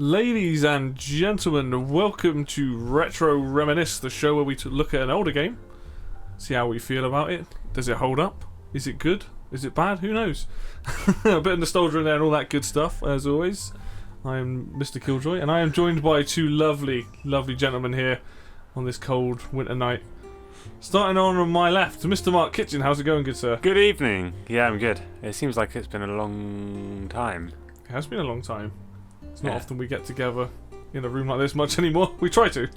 Ladies and gentlemen, welcome to Retro Reminisce, the show where we look at an older game, see how we feel about it. Does it hold up? Is it good? Is it bad? Who knows? A bit of nostalgia in there and all that good stuff, as always. I am Mr. Killjoy, and I am joined by two lovely, lovely gentlemen here on this cold winter night. Starting on my left, Mr. Mark Kitchen. How's it going, good sir? Good evening. Yeah, I'm good. It seems like it's been a long time. It has been a long time. It's not often we get together in a room like this much anymore. We try to.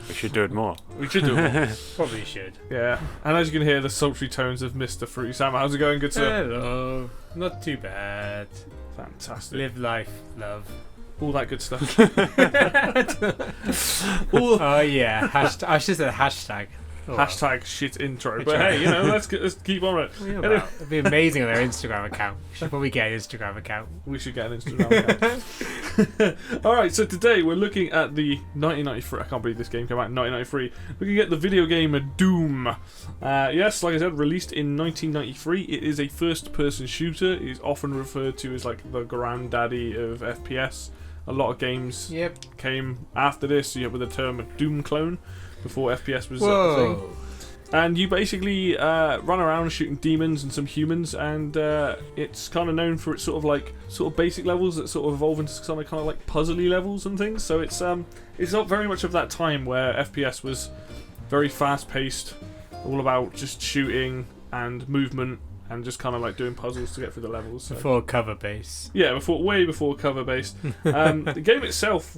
We should do it more. We should do it more. Probably should. Yeah. And as you can hear, the sultry tones of Mr. Fruity Sam. How's it going, good sir? Hello. Not too bad. Fantastic. Live life, love. All that good stuff. Oh yeah. I should say hashtag. Oh, Hashtag shit intro. But hey, you know, let's keep on it. It'd be amazing on their Instagram account. We should probably get an Instagram account. We should get an Instagram account. Alright, so today we're looking at the 1993. I can't believe this game came out in 1993. Looking at the video game Doom. Yes, like I said, released in 1993. It is a first-person shooter. It is often referred to as like the granddaddy of FPS. A lot of games came after this. You know, with the term Doom clone. Before FPS was a thing. And you basically run around shooting demons and some humans, and it's kind of known for its sort of basic levels that sort of evolve into some kind of like puzzly levels and things. So it's not very much of that time where FPS was very fast paced, all about just shooting and movement and just kind of like doing puzzles to get through the levels. So. Before cover base. Yeah, way before cover based. The game itself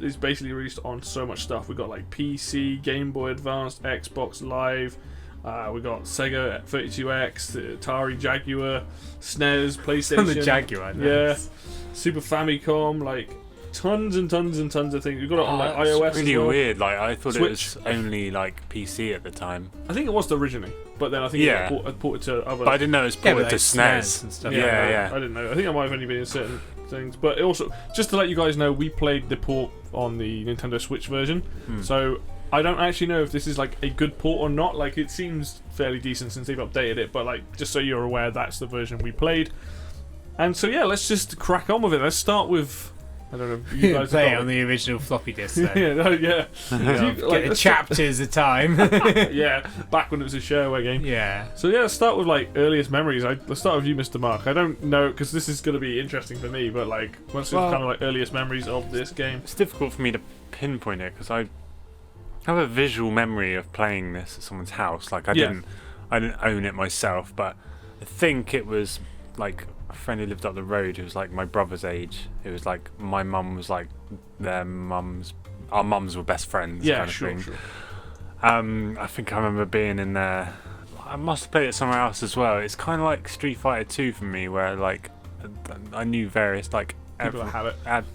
is basically released on so much stuff. We got like PC, Game Boy Advance, Xbox Live. We got Sega 32X, the Atari Jaguar, SNES, PlayStation. The Jaguar. Nice. Yeah, Super Famicom, like tons and tons and tons of things. We got it on like iOS. Really as well. weird. Like I thought Switch. it was only like PC at the time. I think it was originally, but then I think it ported to other. But I didn't know it was ported like to SNES and stuff. Yeah. I didn't know. I think I might have only been in certain things. But it also, just to let you guys know, we played the port on the Nintendo Switch version. So I don't actually know if this is like a good port or not. Like it seems fairly decent since they've updated it. But like, just so you're aware, that's the version we played. And so yeah, let's just crack on with it. Let's start with. I don't know. You guys play it on the original floppy disk. Then. yeah. Get the chapters a time. Yeah, back when it was a shareware game. Yeah. So yeah, let's start with like earliest memories. Let's start with you, Mr. Mark. I don't know because this is going to be interesting for me, but like what's kind of like earliest memories of this game? It's difficult for me to pinpoint it because I have a visual memory of playing this at someone's house. Like I didn't own it myself, but I think it was like a friend who lived up the road who was like my brother's age. It was like my mum was like our mums were best friends. Yeah, kind of sure, thing. sure. I think I remember being in there. I must have played it somewhere else as well. It's kind of like Street Fighter 2 for me, where like I knew various like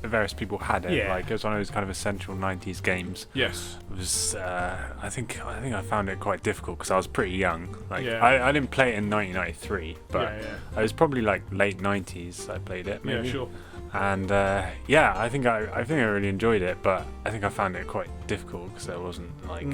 various people had it. Yeah. Like it was one of those kind of essential 90s games. Yes. It was. I think I found it quite difficult because I was pretty young. Like Yeah. I didn't play it in 1993, but Yeah. it was probably like late 90s. I played it. Maybe. Yeah, sure. And I think I really enjoyed it, but I think I found it quite difficult because there wasn't like.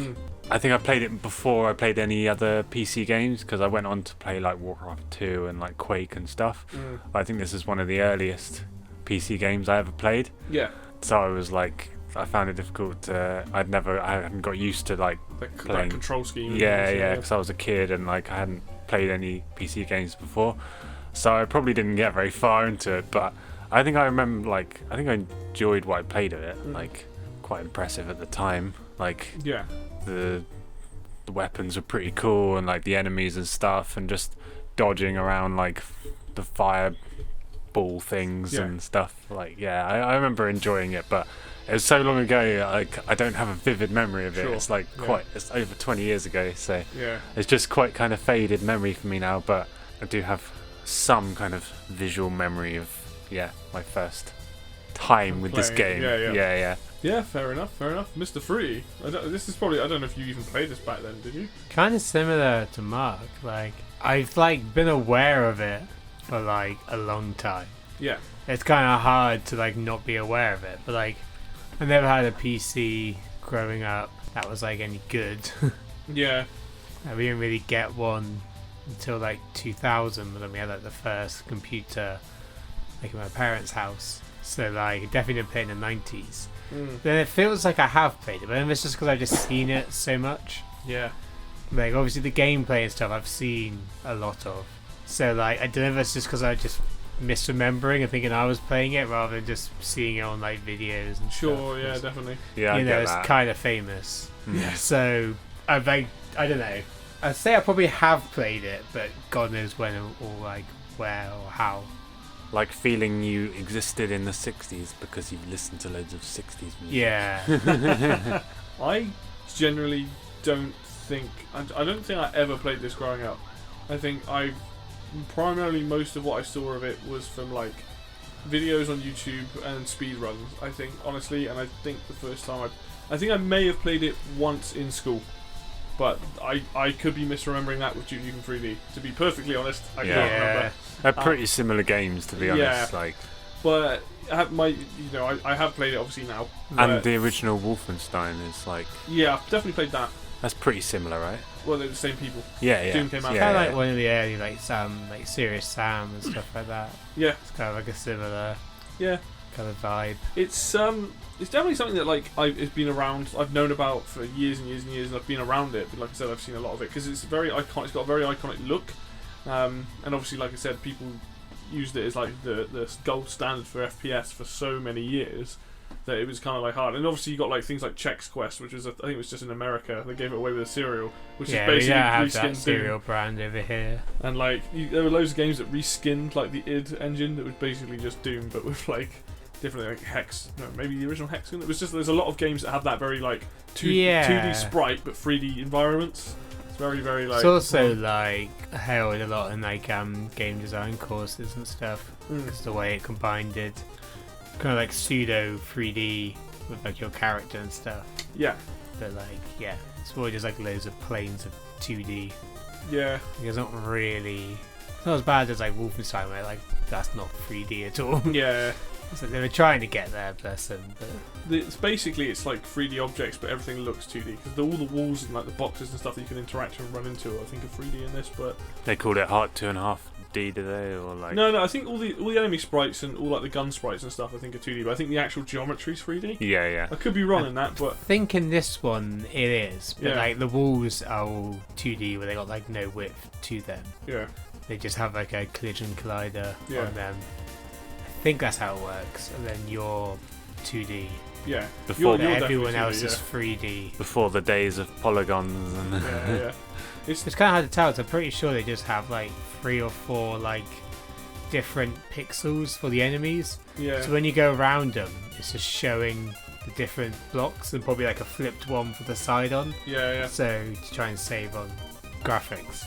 I think I played it before I played any other PC games because I went on to play like Warcraft 2 and like Quake and stuff. But I think this is one of the earliest PC games I ever played. Yeah. So I was like, I found it difficult. I hadn't got used to like That playing. control scheme. Yeah, because I was a kid and like I hadn't played any PC games before, so I probably didn't get very far into it. But I think I remember like I think I enjoyed what I played of it. Like quite impressive at the time. Like the weapons were pretty cool and like the enemies and stuff and just dodging around like the fireball things and stuff. Like I remember enjoying it, but it was so long ago. Like I don't have a vivid memory of it. Sure. It's like it's over 20 years ago, so Yeah. it's just quite kind of faded memory for me now. But I do have some kind of visual memory of my first time with this game. Yeah. Yeah, fair enough. Mr. Fruity, I don't know if you even played this back then, did you? Kind of similar to Mark. Like I've like been aware of it for like a long time. Yeah. It's kind of hard to like not be aware of it, but like I never had a PC growing up that was like any good. Yeah. We didn't really get one until like 2000, when we had like the first computer like in my parents' house. So like, I definitely didn't play it in the 90s. Mm. Then it feels like I have played it, but then it's just because I've just seen it so much. Yeah. Like, obviously the gameplay and stuff I've seen a lot of. So like, I don't know if it's just because I just misremembering and thinking I was playing it rather than just seeing it on like videos and Sure. stuff. Yeah. It's, Definitely. Yeah, I you know, get it's that. kind of famous. Yes. So I don't know. I'd say I probably have played it, but God knows when or like where or how. Like feeling you existed in the 60s because you've listened to loads of 60s music. Yeah. I generally don't think I don't think I ever played this growing up. I think I primarily most of what I saw of it was from like videos on YouTube and speedruns. I think honestly, and I think the first time I think I may have played it once in school, but I could be misremembering that with Duke Nukem 3D. To be perfectly honest, I can't remember. They're pretty similar games, to be honest. Yeah. Like, But I have I have played it obviously now. and but the original Wolfenstein is like, yeah, I've definitely played that. that's pretty similar, right? Well, they're the same people. Yeah, yeah. Doom came out. Yeah, Kind of yeah. like one of the early like Serious Sam and stuff like that. Yeah, It's kind of like a similar yeah. kind of vibe. It's definitely something that like it's been around. I've known about for years and years and years, and I've been around it. But like I said, I've seen a lot of it because it's very iconic. It's got a very iconic look, and obviously, like I said, people used it as like the gold standard for FPS for so many years that it was kind of like hard. And obviously, you got like things like Chex Quest, which was I think it was just in America. They gave it away with a cereal, which Yeah, is we basically don't have reskinned that Doom. cereal brand over here. And like there were loads of games that reskinned like the id engine that was basically just Doom, but with like different like Hex, no, maybe the original Hexagon. It was just there's a lot of games that have that very like 2D sprite but 3D environments. It's very very like. It's also like held a lot in like game design courses and stuff. It's the way it combined it, kind of like pseudo 3D with like your character and stuff. Yeah, But like it's more just like loads of planes of 2D. yeah, It's not really. It's not as bad as like Wolfenstein, where like that's not 3D at all. yeah. So they were trying to get there, bless them. But It's basically it's like 3D objects, but everything looks 2D because all the walls and like the boxes and stuff that you can interact with and run into, I think, are 3D in this. But They called it Heart 2.5D, do they? Or like, no, I think all the enemy sprites and all like the gun sprites and stuff, I think are 2D. But I think the actual geometry is 3D. Yeah, yeah. I could be wrong in that, but I think in this one it is. But Yeah. like the walls are all 2D, where they got like no width to them. yeah, They just have like a collision collider Yeah. on them. I think that's how it works. And then you're 2D. yeah. Before But You're everyone definitely else 2D, is 3D. before the days of polygons and yeah, yeah. It's kind of hard to tell. So I'm pretty sure they just have like 3 or 4 like different pixels for the enemies. Yeah. So when you go around them, it's just showing the different blocks and probably like a flipped one for the side on. Yeah, yeah. So to try and save on graphics.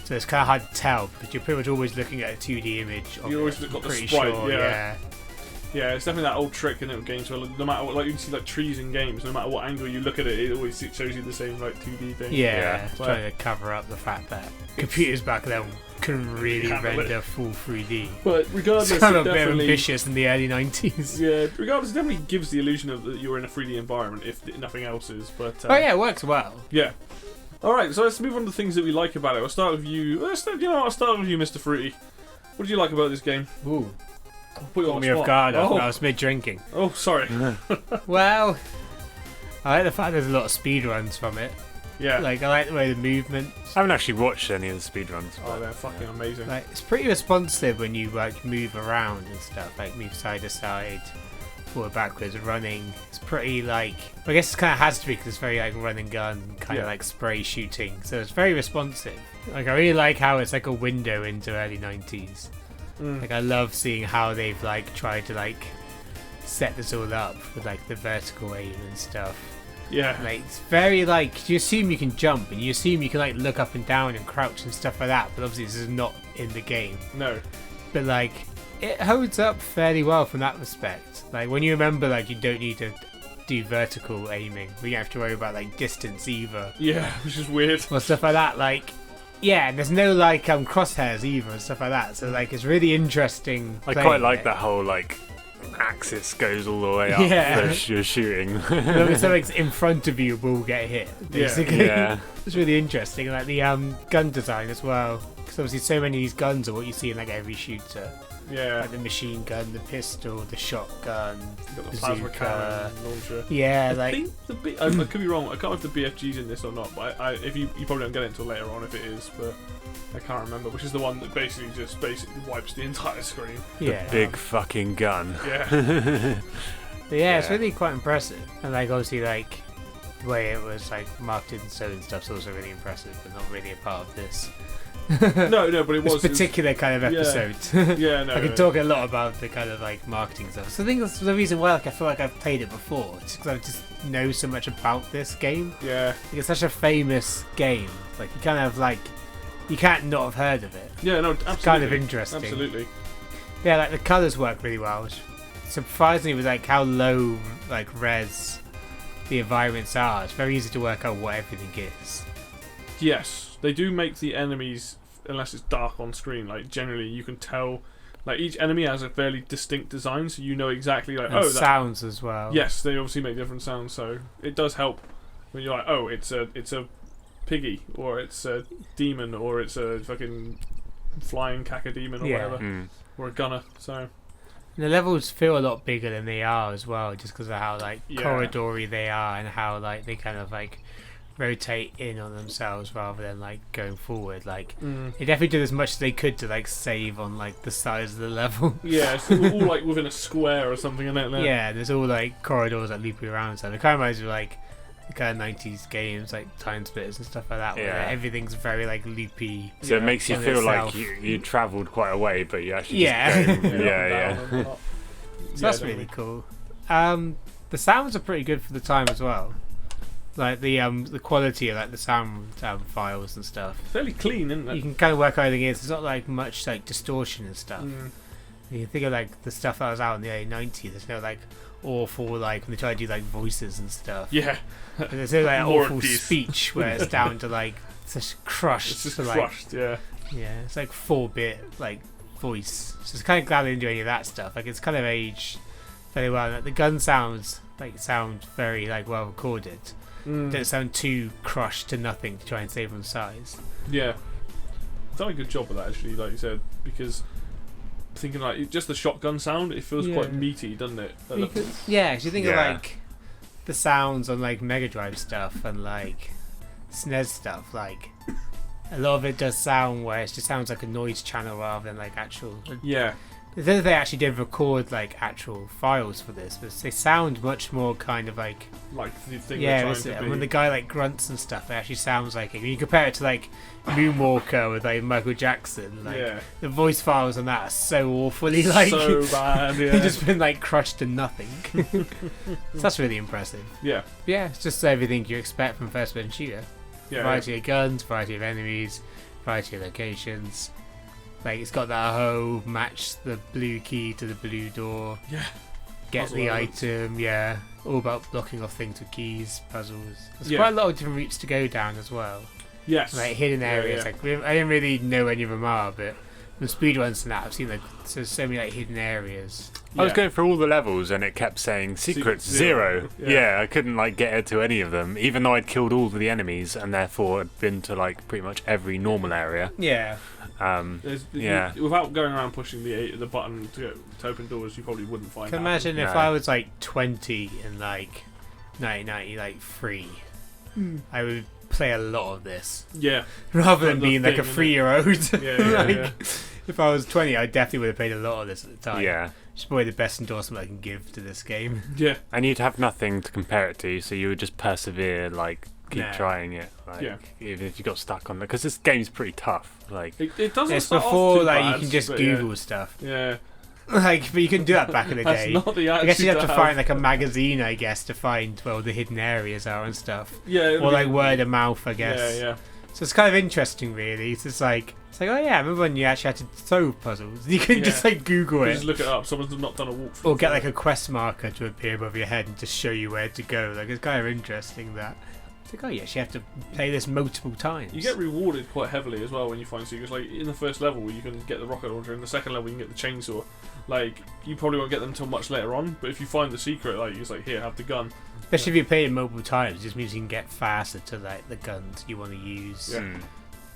So it's kind of hard to tell because you're pretty much always looking at a 2D image. Of You always it, got the pretty sprite, sure, yeah. Yeah, it's definitely that old trick in games where no matter what, like you can see like trees in games, no matter what angle you look at it, it always shows you the same like 2D thing. Yeah, But- trying to cover up the fact that computers back then couldn't really Handle render it. full 3D. But regardless, It's kind it of a bit definitely ambitious in the early 90s. yeah, regardless, it definitely gives the illusion of that you're in a 3D environment if nothing else is. But Oh yeah, it works well. yeah. All right, so let's move on to things that we like about it. I'll start with you. I'll start with you, Mr. Fruity. What did you like about this game? Ooh, I'll put you on caught the me off spot. guard. Oh, I was mid drinking. oh, sorry. Well, I like the fact there's a lot of speed runs from it. Yeah. Like I like the way the movement. I haven't actually watched any of the speedruns. Oh, they're fucking amazing. Like it's pretty responsive when you like move around and stuff. Like move side to side, forward, backwards, running. It's pretty like. I guess it kind of has to be because it's very like run and gun, kind of Yeah. like spray shooting. So it's very responsive. Like I really like how it's like a window into early 90s. Mm. Like I love seeing how they've like tried to like set this all up with like the vertical aim and stuff. Yeah. Like it's very like you assume you can jump and you assume you can like look up and down and crouch and stuff like that, but obviously this is not in the game. No. But like it holds up fairly well from that respect. Like when you remember like you don't need to do vertical aiming, we don't have to worry about like distance either Yeah, which is weird. or stuff like that. Like yeah, and there's no like crosshairs either and stuff like that. So like it's really interesting. I playing quite like it. that whole like axis goes all the way up Yeah. as you're shooting. Whenever something's in front of you will get hit. Basically, Yeah. it's really interesting. Like the gun design as well. because obviously so many of these guns are what you see in like every shooter. Yeah. Like the machine gun, the pistol, the shotgun, You've got the plasma bazooka. cannon launcher. Yeah, I like think I could be wrong. I can't remember if the BFG's in this or not. But if you probably don't get it until later on if it is. But I can't remember. Which is the one that basically wipes the entire screen. yeah, Big fucking gun. Yeah. But yeah, it's Yeah. really quite impressive. And like obviously like the way it was like marketed and sold and stuff's also really impressive, but not really a part of this. no, but it This was particular kind of yeah. episode. Yeah, no. I could talk a lot about the kind of like marketing stuff. So I think that's the reason why like I feel like I've played it before, just because I just know so much about this game. Yeah. Like, it's such a famous game. Like you kind of like you can't not have heard of it. Yeah, no, absolutely. It's kind of interesting. Absolutely. Yeah, like the colours work really well. Which surprised me with like how low like res the environments are. It's very easy to work out what everything is. Yes, they do make the enemies, unless it's dark on screen, like generally you can tell, like each enemy has a fairly distinct design, so you know exactly like, And sounds as well. Yes, they obviously make different sounds, so it does help when you're like, oh, it's a piggy, or it's a demon, or it's a fucking flying cacodemon, or Yeah. whatever, or a gunner. So And the levels feel a lot bigger than they are as well, just because of how like Yeah. corridory they are and how like they kind of like rotate in on themselves rather than like going forward. Like they definitely did as much as they could to like save on like the size of the level. yeah, it's all like within a square or something, isn't it? Yeah, there's all like corridors that loop you around. So it kind of reminds me of like the kind of 90s games like Time Splitters and stuff like that, where Yeah. everything's very like loopy. So it makes you on feel like itself. you travelled quite a way, but you actually Yeah. just going, up and yeah. down and up. So that's definitely. really cool. The sounds are pretty good for the time as well. Like the quality of like the sound files and stuff. Fairly clean, isn't it? You can kind of work out everything is. There's not like much like distortion and stuff. Mm. You think of like the stuff that was out in the early 90s. There's no like awful like when they try to do like voices and stuff. Yeah. And there's no like More awful of these. speech where it's down to like such crushed. It's just to, like, crushed, yeah. yeah, it's like 4-bit like voice. So it's kind of glad they didn't do any of that stuff. Like it's kind of aged very well. Like, the gun sounds sound very like well recorded. Mm. Don't sound too crushed to nothing to try and save on size. Yeah. Done a good job with that actually, like you said, because thinking like just the shotgun sound, it feels quite Yeah. meaty, doesn't it? At the- Because, yeah, because you think Yeah. of like the sounds on like Mega Drive stuff and like SNES stuff, like a lot of it does sound where it just sounds like a noise channel rather than like actual. yeah. I think they actually did record like actual files for this, but they sound much more kind of like Like the thing yeah. they're This, trying to and be. when the guy like grunts and stuff, it actually sounds like it. When you compare it to like Moonwalker with like Michael Jackson, like yeah. the voice files on that are so awfully like so bad, yeah. they've just been like crushed to nothing. So that's really impressive. yeah. Yeah, it's just everything you expect from first-person shooter. Yeah. Variety of guns, variety of enemies, variety of locations. Like it's got that whole match the blue key to the blue door. Yeah. Get Puzzle the elements. item. Yeah, all about blocking off things with keys, puzzles. There's Yeah. quite a lot of different routes to go down as well. Yes. Like hidden Yeah, areas. yeah. Like I didn't really know any of them are, but from speedruns and that, I've seen like so many like hidden areas. I was Yeah. going through all the levels and it kept saying secrets zero. 0. Yeah. Yeah, I couldn't like get it to any of them, even though I'd killed all of the enemies and therefore had been to like pretty much every normal area. Yeah. Yeah. Without going around pushing the button to open doors, you probably wouldn't find. Can that. imagine if No. I was like 20 in like 1993, I would play a lot of this Yeah. rather than Like the being like a thing, innit? 3-year-old. Yeah. Yeah. Like, yeah. if I was 20, I definitely would have played a lot of this at the time. Yeah. It's probably the best endorsement I can give to this game. Yeah. And you'd have nothing to compare it to, so you would just persevere, like keep Nah. trying it, like Yeah. even if you got stuck on it, because this game's pretty tough. Like It doesn't. It's start off before too like bad, you can just but Google stuff. Yeah. Like, but you couldn't do that back in the That's day. not the I guess you attitude have to have. find like a magazine, I guess, to find where all the hidden areas are and stuff, Yeah. or like word of mouth, I guess. Yeah. Yeah. So it's kind of interesting, really. It's just like oh yeah, I remember when you actually had to solve puzzles. You can just Yeah. like Google You it, just look it up. Someone's not done a walkthrough. or get like a quest marker to appear above your head and just show you where to go. Like it's kind of interesting that. It's like, oh yes, you have to play this multiple times. You get rewarded quite heavily as well when you find secrets. Like in the first level, you can get the rocket launcher. In the second level, you can get the chainsaw. Like you probably won't get them until much later on. But if you find the secret, like it's like here, have the gun. Especially if you play it multiple times, it just means you can get faster to like the guns you want to use. Yeah. mm.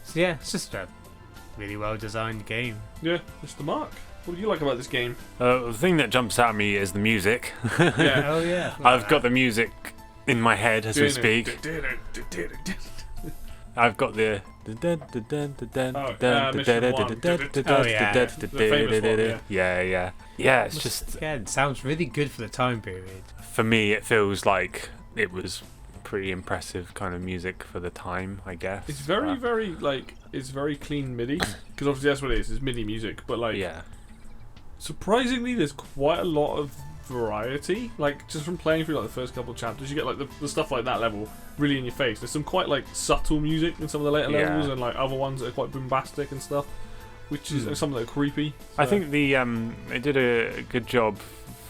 So yeah, it's just a really well designed game. Yeah, Mr. Mark, what do you like about this game? The thing that jumps out at me is the music. Yeah. Oh yeah. I've got the music in my head as we speak. I've got the. Yeah, it's just. Again, sounds really good for the time period. For me, it feels like it was pretty impressive kind of music for the time, I guess. It's very it's very clean MIDI, because obviously that's what it is. It's MIDI music, but like, yeah, surprisingly, there's quite a lot of variety. Like, just from playing through like the first couple of chapters, you get like the stuff like that level really in your face. There's some quite like subtle music in some of the later levels, and like other ones that are quite bombastic and stuff, which is some that are creepy. So. I think the it did a good job,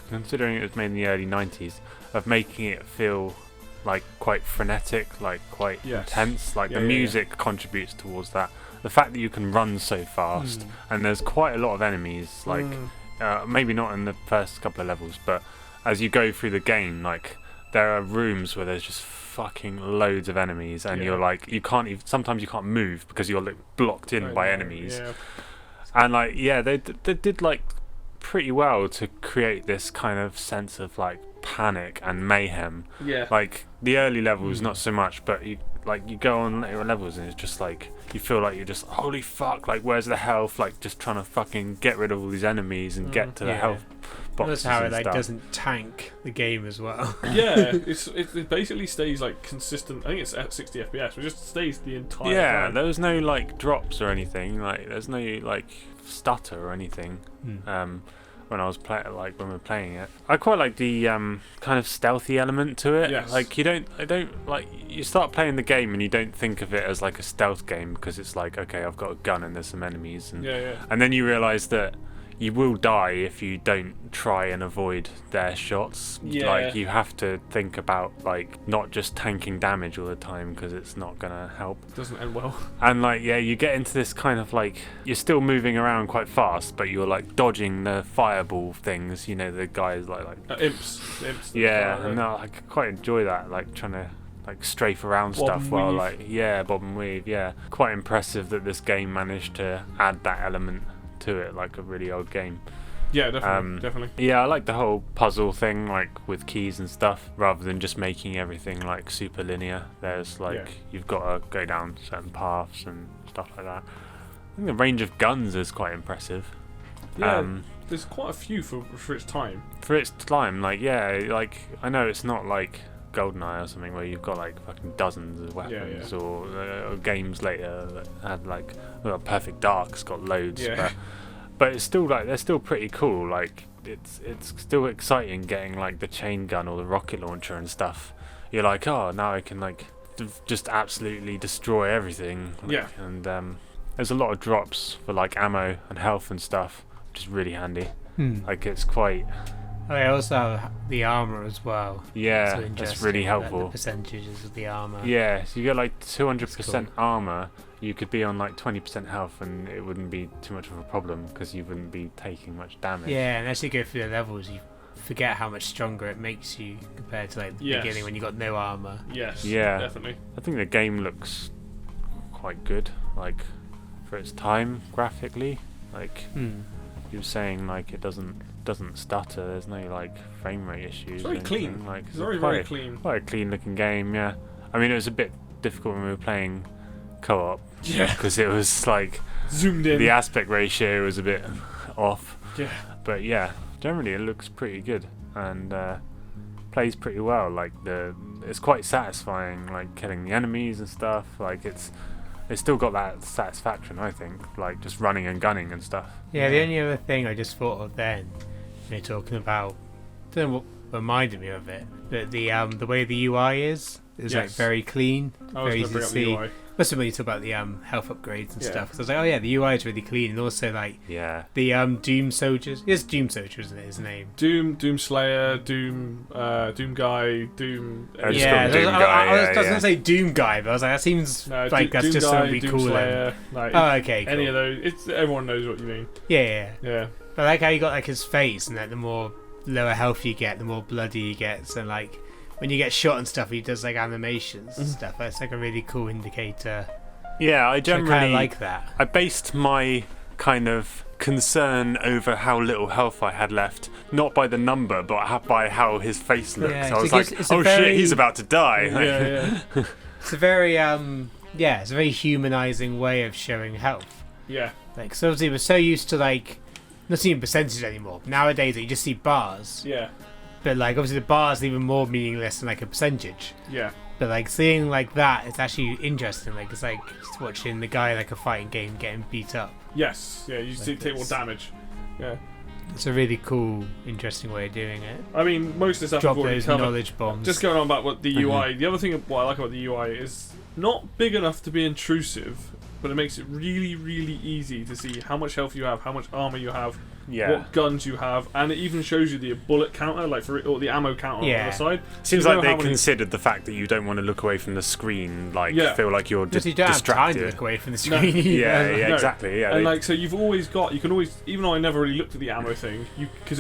considering it was made in the early 90s, of making it feel like quite frenetic, like quite intense. Like the music contributes towards that. The fact that you can run so fast, and there's quite a lot of enemies, like maybe not in the first couple of levels, but as you go through the game, like there are rooms where there's just fucking loads of enemies, and you're like, you can't even, sometimes you can't move because you're like blocked in by enemies. And like they did like pretty well to create this kind of sense of like panic and mayhem. Like the early levels not so much, but you go on later levels and it's just like you feel like you're just, holy fuck, like where's the health, like just trying to fucking get rid of all these enemies and get to the health boxes. That's how it and like stuff. doesn't tank the game as well. it basically stays like consistent. I think it's at 60 FPS, but it just stays the entire time. There was no like drops or anything, like there's no like stutter or anything. When I was when we were playing it, I quite like the kind of stealthy element to it. Like I don't like, you start playing the game and you don't think of it as like a stealth game, because it's like, okay, I've got a gun and there's some enemies, and and then you realise that you will die if you don't try and avoid their shots. Like you have to think about like not just tanking damage all the time, because it's not gonna help. It doesn't end well. And like you get into this kind of like, you're still moving around quite fast, but you're like dodging the fireball things, you know, the guys like imps. And I quite enjoy that, like trying to like strafe around stuff while like bob and weave. Quite impressive that this game managed to add that element to it, like a really old game. Definitely. I like the whole puzzle thing, like with keys and stuff, rather than just making everything like super linear. There's like you've got to go down certain paths and stuff like that. I think the range of guns is quite impressive. There's quite a few for its time. For its time, like like I know it's not like GoldenEye or something where you've got like fucking dozens of weapons, or games later that had like, well, Perfect Dark's got loads, but it's still like, they're still pretty cool. Like it's still exciting getting like the chain gun or the rocket launcher and stuff. You're like, oh, now I can like just absolutely destroy everything. And there's a lot of drops for like ammo and health and stuff, which is really handy. Like it's quite. I also have the armor as well. Yeah, that's really helpful. Like the percentages of the armor. Yeah, so you get like 200% armor. You could be on like 20% health, and it wouldn't be too much of a problem because you wouldn't be taking much damage. Yeah, and as you go through the levels, you forget how much stronger it makes you compared to like the beginning when you got no armor. Definitely. I think the game looks quite good, like for its time graphically. Like you were saying, like it doesn't stutter. There's no like frame rate issues. It's very clean. Like it's very clean. Quite a clean looking game. Yeah. I mean, it was a bit difficult when we were playing co-op. Because it was like zoomed in. The aspect ratio was a bit off. But generally it looks pretty good and plays pretty well. Like it's quite satisfying, like killing the enemies and stuff. Like it's still got that satisfaction, I think, like just running and gunning and stuff. The only other thing I just thought of then, talking about, I don't know what reminded me of it, but the way the UI is like very clean, very easy to see. Especially when you talk about the health upgrades and stuff. So I was like, the UI is really clean, and also like the Doom Soldiers. It's Doom Soldier, isn't it? His name. Doom Slayer, Doom Guy, Doom. I was gonna say Doom Guy, but I was like, that seems like that's Doom just Guy, something Doom cool. Slayer, like, okay. Cool. Any of those, everyone knows what you mean. Yeah. But I like how you got like his face, and like the more lower health you get, the more bloody he gets, and like when you get shot and stuff, he does like animations and stuff. It's like a really cool indicator Yeah, I kind generally of like that. I based my kind of concern over how little health I had left not by the number, but by how his face looked. Yeah, I was it's like, a shit, very- he's about to die. Yeah. It's a very it's a very humanizing way of showing health. Yeah. Like, so obviously we're so used to like not seeing percentages anymore. Nowadays you just see bars. Yeah. But like obviously the bar is even more meaningless than like a percentage. Yeah. But like seeing like that, it's actually interesting. Like it's like just watching the guy like a fighting game getting beat up. Yes. Yeah. You see, take more it's- damage. Yeah. It's a really cool, interesting way of doing it. I mean, most of the stuff Drop we've already those covered. knowledge bombs. Just going on about what the UI. The other thing what I like about the UI is not big enough to be intrusive, but it makes it really, really easy to see how much health you have, how much armor you have, what guns you have, and it even shows you the bullet counter, like or the ammo counter on the other side. Seems You know like they how many- considered the fact that you don't want to look away from the screen, like feel like you're Because just you don't have time to distracted. look away from the No. screen. Yeah, No. exactly. Yeah, And like, so you've always got, you can always, even though I never really looked at the ammo thing, because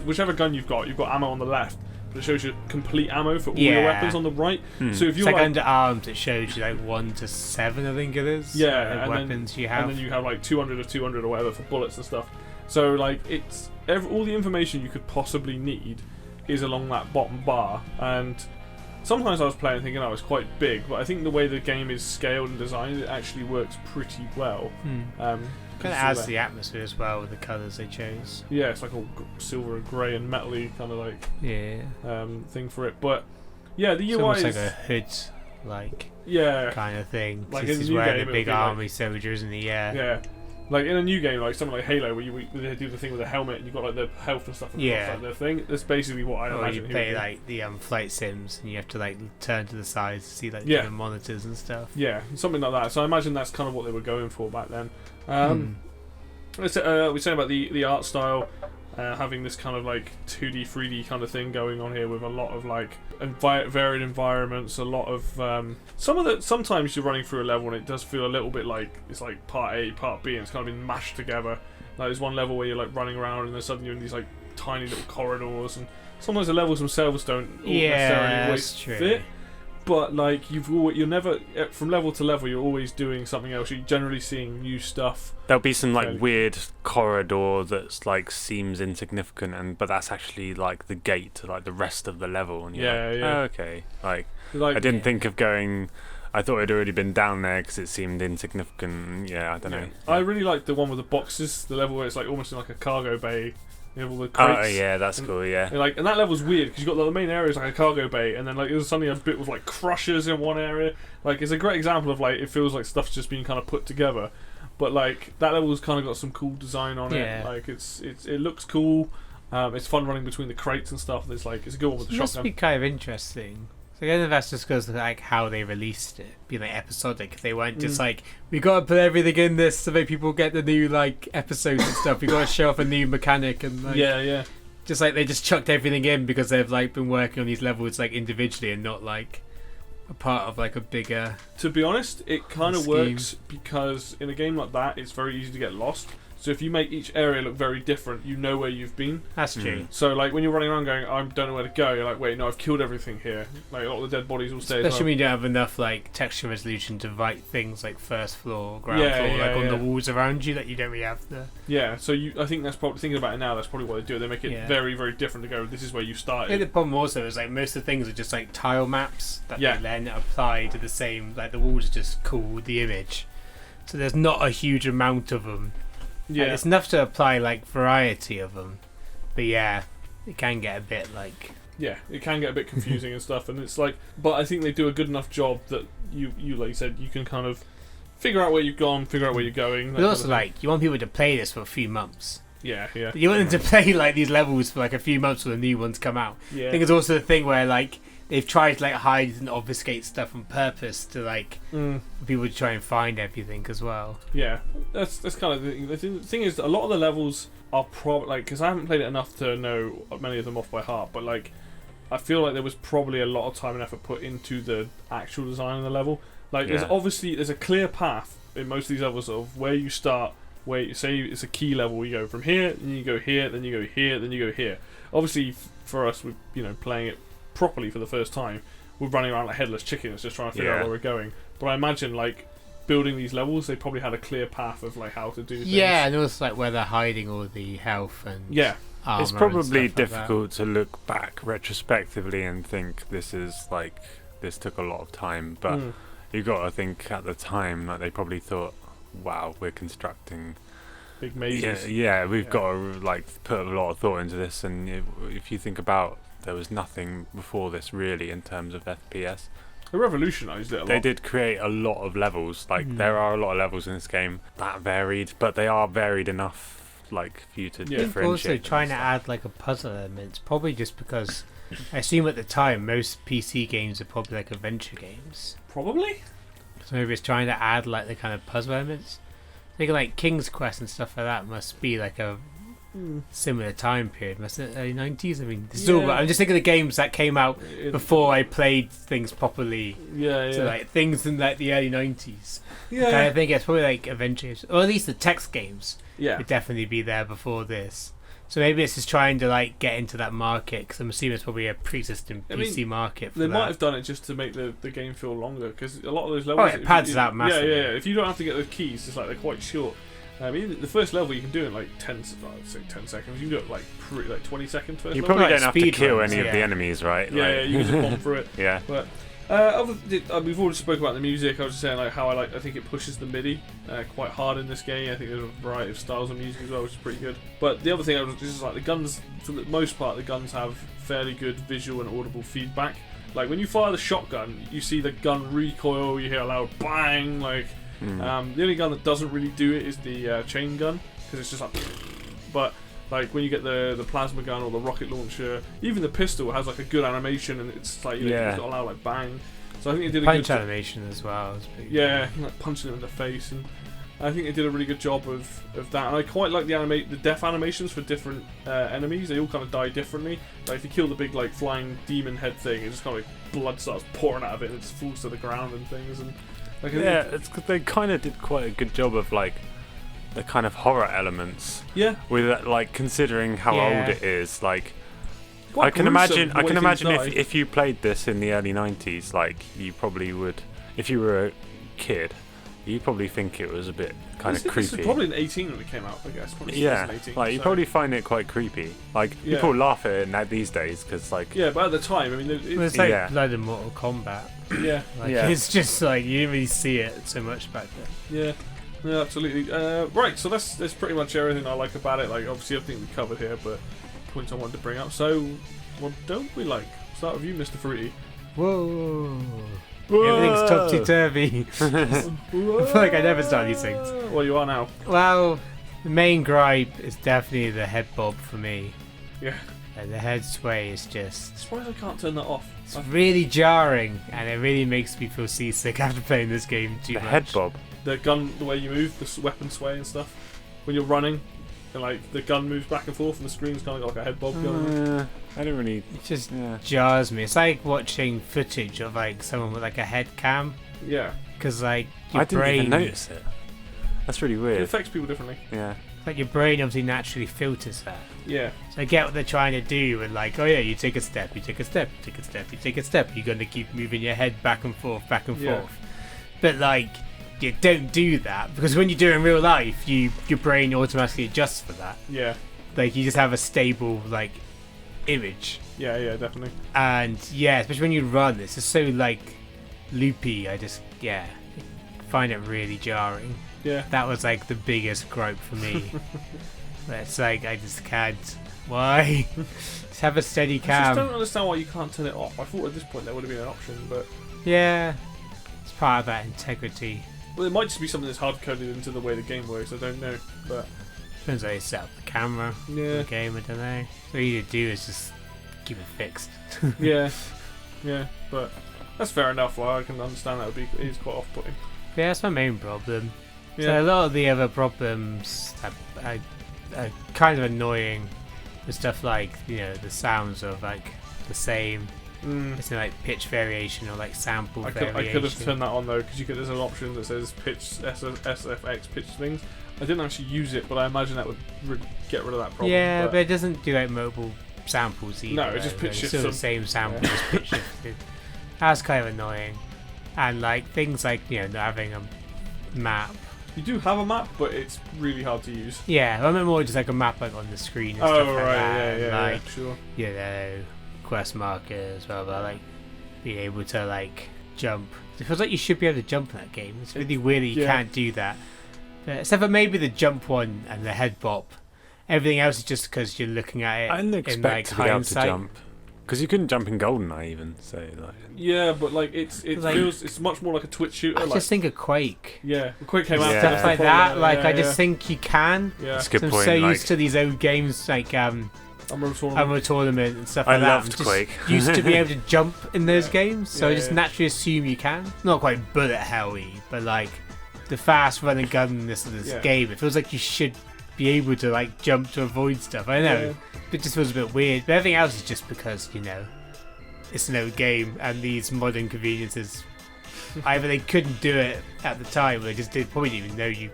whichever gun you've got ammo on the left, but it shows you complete ammo for all your Yeah. weapons on the right. So if It's you're like like, under arms, it shows you like 1 to 7, I think it is. Yeah, like, and weapons you have. and then you have like 200 or 200 or whatever for bullets and stuff. So like, it's all the information you could possibly need is along that bottom bar. And sometimes I was playing thinking, oh, it's quite big, but I think the way the game is scaled and designed, it actually works pretty well. Kind of adds to the atmosphere as well with the colours they chose. Yeah, it's like all silver and grey and metally kind of like thing for it. But yeah, the It's UI almost is like a hood, like yeah, kind of thing. Like This in is the new where game, the it would big be like- army soldiers in the air. yeah. Like in a new game, like something like Halo, where they do the thing with the helmet and you've got like the health and stuff across like the thing. That's basically what I Or imagine. you he would play do. like the flight sims and you have to like turn to the sides to see like Yeah. different monitors and stuff. Yeah, something like that. So I imagine that's kind of what they were going for back then. We say about the art style, having this kind of like 2D, 3D kind of thing going on here with a lot of like varied environments, a lot of sometimes you're running through a level and it does feel a little bit like it's like part A, part B, and it's kind of been mashed together. Like there's one level where you're like running around and then suddenly you're in these like tiny little corridors, and sometimes the levels themselves don't necessarily always fit. But like you're never from level to level. You're always doing something else. You're generally seeing new stuff. There'll be some like Fairly. weird corridor that's like seems insignificant, but that's actually like the gate to like the rest of the level. And you're like, Yeah. oh, okay. Like Like I didn't think of going. I thought it'd already been down there because it seemed insignificant. Yeah, I don't know. I really like the one with the boxes. The level where it's like almost in like a cargo bay. You have all the crates. Oh yeah, that's cool. Yeah. And that level's weird because you've got the main area is like a cargo bay, and then like there's suddenly a bit with like crushers in one area. Like it's a great example of like it feels like stuff's just been kind of put together. But like that level's kind of got some cool design on it. Like it looks cool. It's fun running between the crates and stuff. It's like it's a good one with the It must shotgun. be kind of interesting. So again, that's just because of like how they released it, being like episodic. They weren't just like, we gotta put everything in this to make people get the new like episodes and stuff. We gotta show off a new mechanic and like, Yeah. just like they just chucked everything in because they've like been working on these levels like individually and not like a part of like a bigger. To be honest, it kind of scheme. works because in a game like that, it's very easy to get lost. So if you make each area look very different, you know where you've been. That's true. So like when you're running around going, I don't know where to go, you're like, wait, no, I've killed everything here. Like a lot of the dead bodies will stay. Especially when you don't have enough like texture resolution to write things like first floor, ground floor, like on the walls around you that you don't really have the. Yeah, so I think that's probably thinking about it now. That's probably what they do. They make it very, very different to go. This is where you I started. think the problem also is like most of the things are just like tile maps that they then apply to the same. Like the walls are just cool with the image, so there's not a huge amount of them. Yeah, Like, it's enough to apply like variety of them, but yeah, it can get a bit like. Yeah, it can get a bit confusing and stuff, and it's like, but I think they do a good enough job that you like you said, you can kind of figure out where you've gone, figure out where you're going. But also, like, you want people to play this for a few months. Yeah. You want them to play like these levels for like a few months when the new ones come out. Yeah. I think it's also the thing where like they've tried to like hide and obfuscate stuff on purpose to like for people to try and find everything as well. Yeah, that's kind of the thing. The thing is, a lot of the levels are probably like, because I haven't played it enough to know many of them off by heart, but like I feel like there was probably a lot of time and effort put into the actual design of the level. Like there's a clear path in most of these levels of where you start. Where you say it's a key level, you go from here, then you go here, then you go here, then you go here. Obviously, for us, with playing it properly for the first time, we're running around like headless chickens, just trying to figure out where we're going. But I imagine like building these levels, they probably had a clear path of like how to do things. Yeah, and also like where they're hiding all the health and armor It's probably and stuff difficult to look back retrospectively and think this took a lot of time, but you got to think at the time that they probably thought, wow, we're constructing big mazes. Yeah, we've got to like put a lot of thought into this, and if you think about, there was nothing before this really in terms of FPS. They revolutionised it a lot. They did create a lot of levels. Like there are a lot of levels in this game that varied, but they are varied enough, like for you to differentiate. Also, trying to add like a puzzle element, probably just because I assume at the time most PC games are probably like adventure games. Probably. So maybe it's trying to add like the kind of puzzle elements. Thinking like King's Quest and stuff like that must be like a similar time period. Must it early 90s? I mean, I'm just thinking of the games that came out before I played things properly. So like things in like the early 90s. I think it's probably like adventures, or at least the text games. Would definitely be there before this. So maybe it's just trying to like get into that market, because I'm assuming it's probably a pre-existing PC market for they that. might have done it just to make the game feel longer, because a lot of those levels... it pads out massively. Yeah. If you don't have to get the keys, it's like they're quite short. I mean, the first level you can do in like 10 seconds. You can do it like 20 seconds first You level. probably don't have to kill runs, any of the enemies, right? Yeah, you can just bomb through it. Yeah. But we've already spoke about the music. I was just saying like how I think it pushes the MIDI quite hard in this game. I think there's a variety of styles of music as well, which is pretty good. But the other thing I was just like the guns. For the most part, the guns have fairly good visual and audible feedback. Like when you fire the shotgun, you see the gun recoil. You hear a loud bang. Like the only gun that doesn't really do it is the chain gun, because it's just like. But like when you get the plasma gun or the rocket launcher, even the pistol has like a good animation, and it's like it's got a loud like bang. So I think it did a punch good animation as well. like punching him in the face, and I think they did a really good job of that. And I quite like the death animations for different enemies. They all kind of die differently. Like if you kill the big like flying demon head thing, it just kind of like blood starts pouring out of it, and it just falls to the ground and things. And like it's cause they kind of did quite a good job of like the kind of horror elements. Yeah. With like considering how old it is, like. Quite I can imagine gruesome if you played this in the early 90s, like you probably would, if you were a kid, you'd probably think it was a bit kind of creepy. This was probably in 18 when it came out, I guess. Probably 2018, like you probably find it quite creepy. Like people laugh at it now these days because like but at the time, I mean, it's like blood in Mortal Kombat. It's just like you didn't really see it so much back then. Yeah, absolutely. Right, so that's pretty much everything I like about it. Like obviously everything we covered here, but points I wanted to bring up. So, what don't we like? Start with you, Mr. Fruity. Whoa. Everything's topsy-turvy. I feel like I never start these things. Well, you are now. Well, the main gripe is definitely the head bob for me. Yeah. And the head sway is just... I'm surprised I can't turn that off. It's really jarring, and it really makes me feel seasick after playing this game too much. The head bob? The gun, the way you move, the weapon sway and stuff. When you're running, and like the gun moves back and forth, and the screen's kind of got like a head bob going on. I don't really. It just jars me. It's like watching footage of like someone with like a head cam. Yeah. Because like your I didn't brain, even notice it. That's really weird. It affects people differently. Yeah. Like your brain obviously naturally filters that. Yeah. So I get what they're trying to do, and like, oh yeah, you take a step, you take a step, you take a step, you take a step. You're going to keep moving your head back and forth. But like. You don't do that, because when you do it in real life, your brain automatically adjusts for that. Yeah. Like you just have a stable like image. Yeah, definitely. And especially when you run, it's just so like loopy. I just find it really jarring. Yeah. That was like the biggest gripe for me. But it's like I just can't. Why? Just have a steady cam. I just don't understand why you can't turn it off. I thought at this point there would have been an option, but it's part of that integrity. Well, it might just be something that's hard coded into the way the game works. I don't know, but depends how you set up the camera for the game. I don't know. All you need to do is just keep it fixed. yeah, but that's fair enough. Well, I can understand that it is quite off-putting. Yeah, that's my main problem. Yeah. So a lot of the other problems are kind of annoying. The stuff like the sounds of like the same. It's like pitch variation or like sample variation. I could have turned that on though, because there's an option that says pitch SFX pitch things. I didn't actually use it, but I imagine that would get rid of that problem. Yeah, but it doesn't do like mobile samples either. No, it just pitch shifts. It's still the same sample, just pitch shifted. That's kind of annoying. And like things like not having map. You do have a map, but it's really hard to use. Yeah, I meant more just like a map like on the screen and Oh, stuff like right, that. yeah, like, sure. you know, quest markers, blah blah, like being able to like jump. It feels like you should be able to jump in that game. It's really weird that you can't do that. But except for maybe the jump one and the head bop. Everything else is just because you're looking at it I didn't expect in like to be able to hindsight. jump. Because you couldn't jump in GoldenEye even, so like... Yeah, but like it Like- feels it's much more like a Twitch shooter. I like, just think of Quake. yeah, Quake came out. Yeah. Stuff like before, that. yeah, Like yeah, I just yeah. think you can. Yeah, It's a good I'm point. so like, used to these old games like Unreal Tournament. Unreal Tournament and stuff I like that. I'm loved just Quake. used to be able to jump in those Yeah. games, so I Yeah, just yeah. naturally assume you can. Not quite bullet hell-y, but like the fast run and gun in this Yeah. game, it feels like you should be able to like jump to avoid stuff. I know, Yeah. it just feels a bit weird. But everything else is just because it's an old game and these modern conveniences. Either they couldn't do it at the time, or they just probably didn't even know you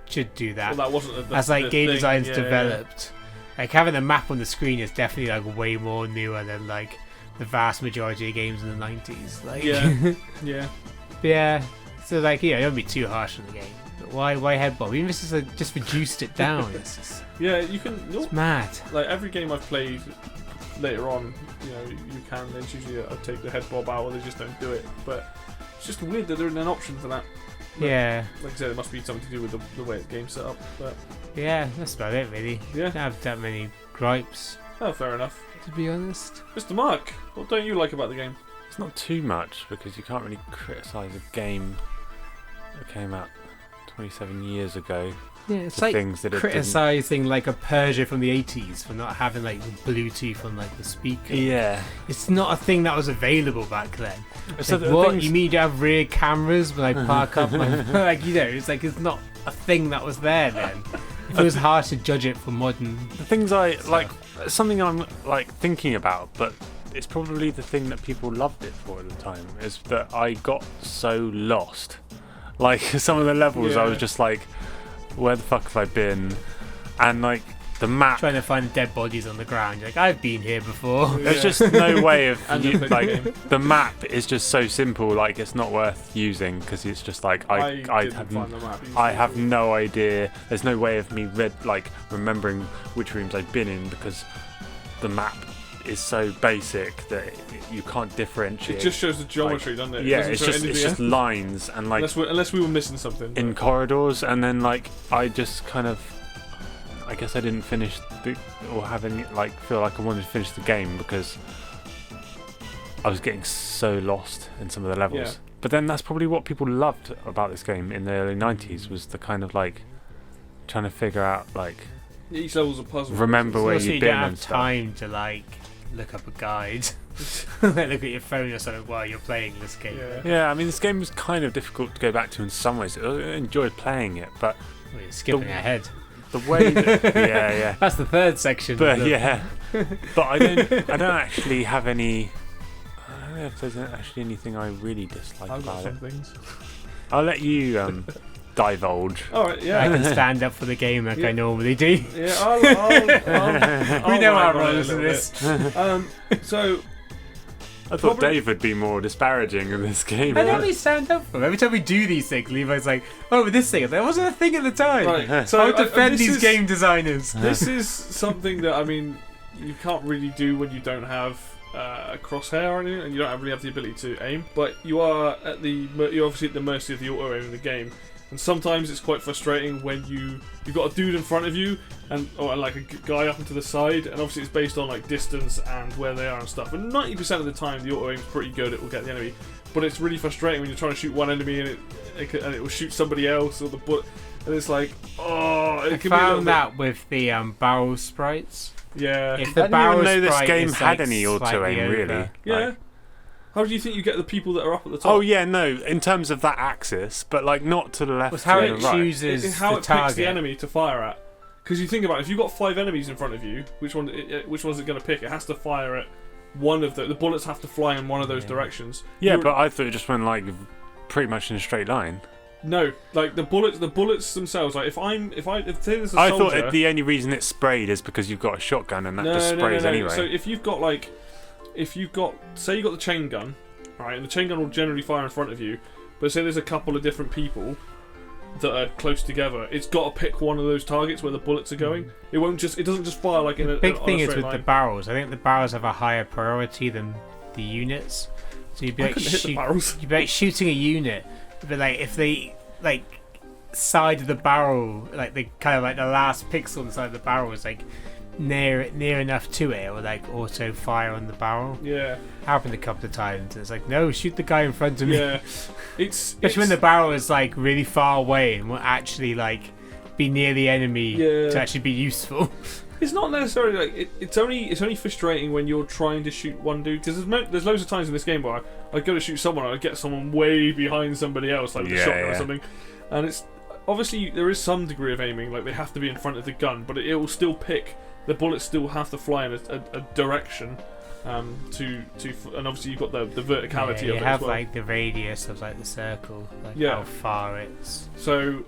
should do that. Well, that wasn't As like game thing. design's Yeah, developed, like having a map on the screen is definitely like way more newer than like the vast majority of games in the 90s. Like, Yeah, yeah. yeah. So like, don't be too harsh on the game. But why headbob? Even if it's just reduced it down, it's Yeah, you can. mad. Like every game I've played later on, you can. It's usually I take the head bob out, or they just don't do it. But it's just weird that there isn't an option for that. Yeah, Like I said, it must be something to do with the way the game's set up. But yeah. That's about it, really. yeah, Don't have that many gripes, oh, fair enough. to be honest. Mr. Mark, what don't you like about the game? It's not too much, because you can't really criticise a game that came out 27 years ago. Yeah, it's for like things that it didn't... criticizing like a Persia from the 80s for not having like the Bluetooth on like the speaker. Yeah. It's not a thing that was available back then. So Like, the what? things- You mean you have rear cameras when I park up? Like, it's like it's not a thing that was there then. It was hard to judge it for modern. The things I like, something I'm like thinking about, but it's probably the thing that people loved it for at the time, is that I got so lost. Like some of the levels, I was just like, where the fuck have I been? And like the map, Trying to find dead bodies on the ground. You're like, I've been here before. there's just no way of And you, the like game. the map is just so simple. Like it's not worth using because it's just like I didn't have find the map. I have no idea. There's no way of me remembering which rooms I've been in because the map is so basic that you can't differentiate. It just shows the geometry, doesn't it? It Yeah, doesn't it's show just anything else. lines and like unless we were missing something. in corridors, and then like I just kind of, I guess I didn't finish or have any feel like I wanted to finish the game because I was getting so lost in some of the levels. Yeah. But then that's probably what people loved about this game in the early 90s, was the kind of like trying to figure out like Each level's a puzzle. remember where Also, you've you been don't and have stuff. time to like look up a guide. Look at your phone or something while you're playing this game. Yeah. Yeah, I mean this game was kind of difficult to go back to in some ways. I enjoyed playing it, but Well, you're skipping The- ahead. the way that, yeah. That's the third section. But of the- yeah, but I don't actually have any. I don't know if there's actually anything I really dislike I've got about some it. things. I'll let you divulge. All right, I yeah. can stand up for the game like Yeah. I normally do. Yeah, I'll We know rag our on it a roles in little this. bit. So I thought Probably- Dave would be more disparaging of this game. I normally stand up for them. Every time we do these things, Levi's like, "Oh, but this thing, that wasn't a thing at the time." right, So I defend this these is- game designers. This is something that you can't really do when you don't have a crosshair or anything, and you don't really have the ability to aim. But you're obviously at the mercy of the auto aim in the game, and sometimes it's quite frustrating when you've got a dude in front of you or like a guy up and to the side, and obviously it's based on like distance and where they are and stuff. And 90% of the time, the auto aim's pretty good; it will get the enemy. But it's really frustrating when you're trying to shoot one enemy and it will shoot somebody else, or the bullet. And it's like, oh, it I can be a little found bit- that with the barrel sprites. Yeah. If I the didn't barrel even know this sprite game is, had like, any auto slightly aim, really. over- Yeah. Like- How do you think you get the people that are up at the top? Oh yeah, no. In terms of that axis, but like not to the left Was how or it the right. chooses It's how the it picks target. the enemy to fire at. Because you think about it, if you've got 5 enemies in front of you, which one's it going to pick? It has to fire at one of the bullets have to fly in one of those Yeah. directions. Yeah, You're- but I thought it just went like pretty much in a straight line. No, like the bullets themselves. Like if say there's a I soldier, thought the only reason it's sprayed is because you've got a shotgun and that just sprays anyway. So if you've got say you got the chain gun, right, and the chain gun will generally fire in front of you, but say there's a couple of different people, that are close together, it's got to pick one of those targets where the bullets are going. It doesn't just fire like in a big thing on a is straight with line. the barrels. I think the barrels have a higher priority than the units. So you'd be like hit the barrels. you'd be like shooting a unit, but like if they like side of the barrel, like the kind of like the last pixel on the side of the barrel is like near enough to it, or like auto fire on the barrel. Yeah, Happened a couple of times. It's like, no, shoot the guy in front of me. yeah. Especially when the barrel is like really far away and will actually like be near the enemy to actually be useful. It's not necessarily like it's only frustrating when you're trying to shoot one dude, because there's loads of times in this game where I go to shoot someone and I get someone way behind somebody else, like with a shotgun or something, and it's obviously there is some degree of aiming, like they have to be in front of the gun, but it will still pick. The bullets still have to fly in a direction, and obviously you've got the verticality of it. You have as well. like the radius of like the circle, like how far it's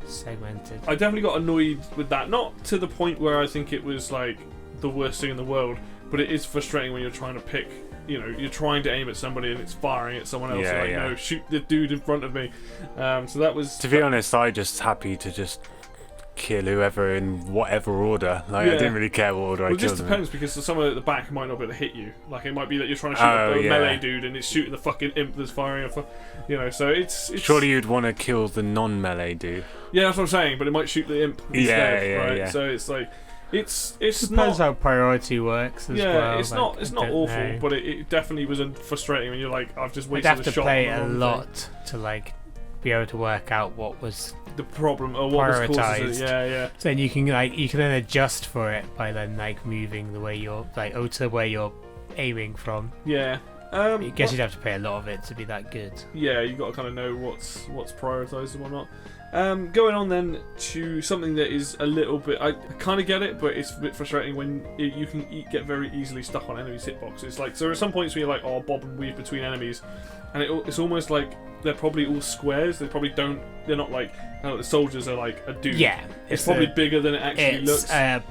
segmented. I definitely got annoyed with that, not to the point where I think it was like the worst thing in the world, but it is frustrating when you're trying to pick. You know, you're trying to aim at somebody and it's firing at someone else. No, shoot the dude in front of me. So that was. To be honest, I just happy to just kill whoever in whatever order. Like I didn't really care what order I killed them. It just depends, because someone at the back might not be able to hit you. Like it might be that you're trying to shoot a melee dude and it's shooting the fucking imp that's firing. So it's. Surely you'd want to kill the non-melee dude. Yeah, that's what I'm saying. But it might shoot the imp instead, right? Yeah. So it's like. It depends how priority works as well. It's not awful, but it definitely was frustrating when you're like, I've just wasted a shot. I'd have to play a lot to like be able to work out what was the problem or what was causing it. Yeah. So then you can then adjust for it by then like moving the way you're like to where you're aiming from. Yeah. I guess you'd have to play a lot of it to be that good. Yeah, you got to kind of know what's prioritised and whatnot. Going on then to something that is a little bit, I kind of get it, but it's a bit frustrating when you can get very easily stuck on enemies' hitboxes. Like, so there are some points where you're like, bob and weave between enemies, and it's almost like they're probably all squares. They're not like, the soldiers are like a dude. Yeah. It's probably bigger than it actually looks. It'd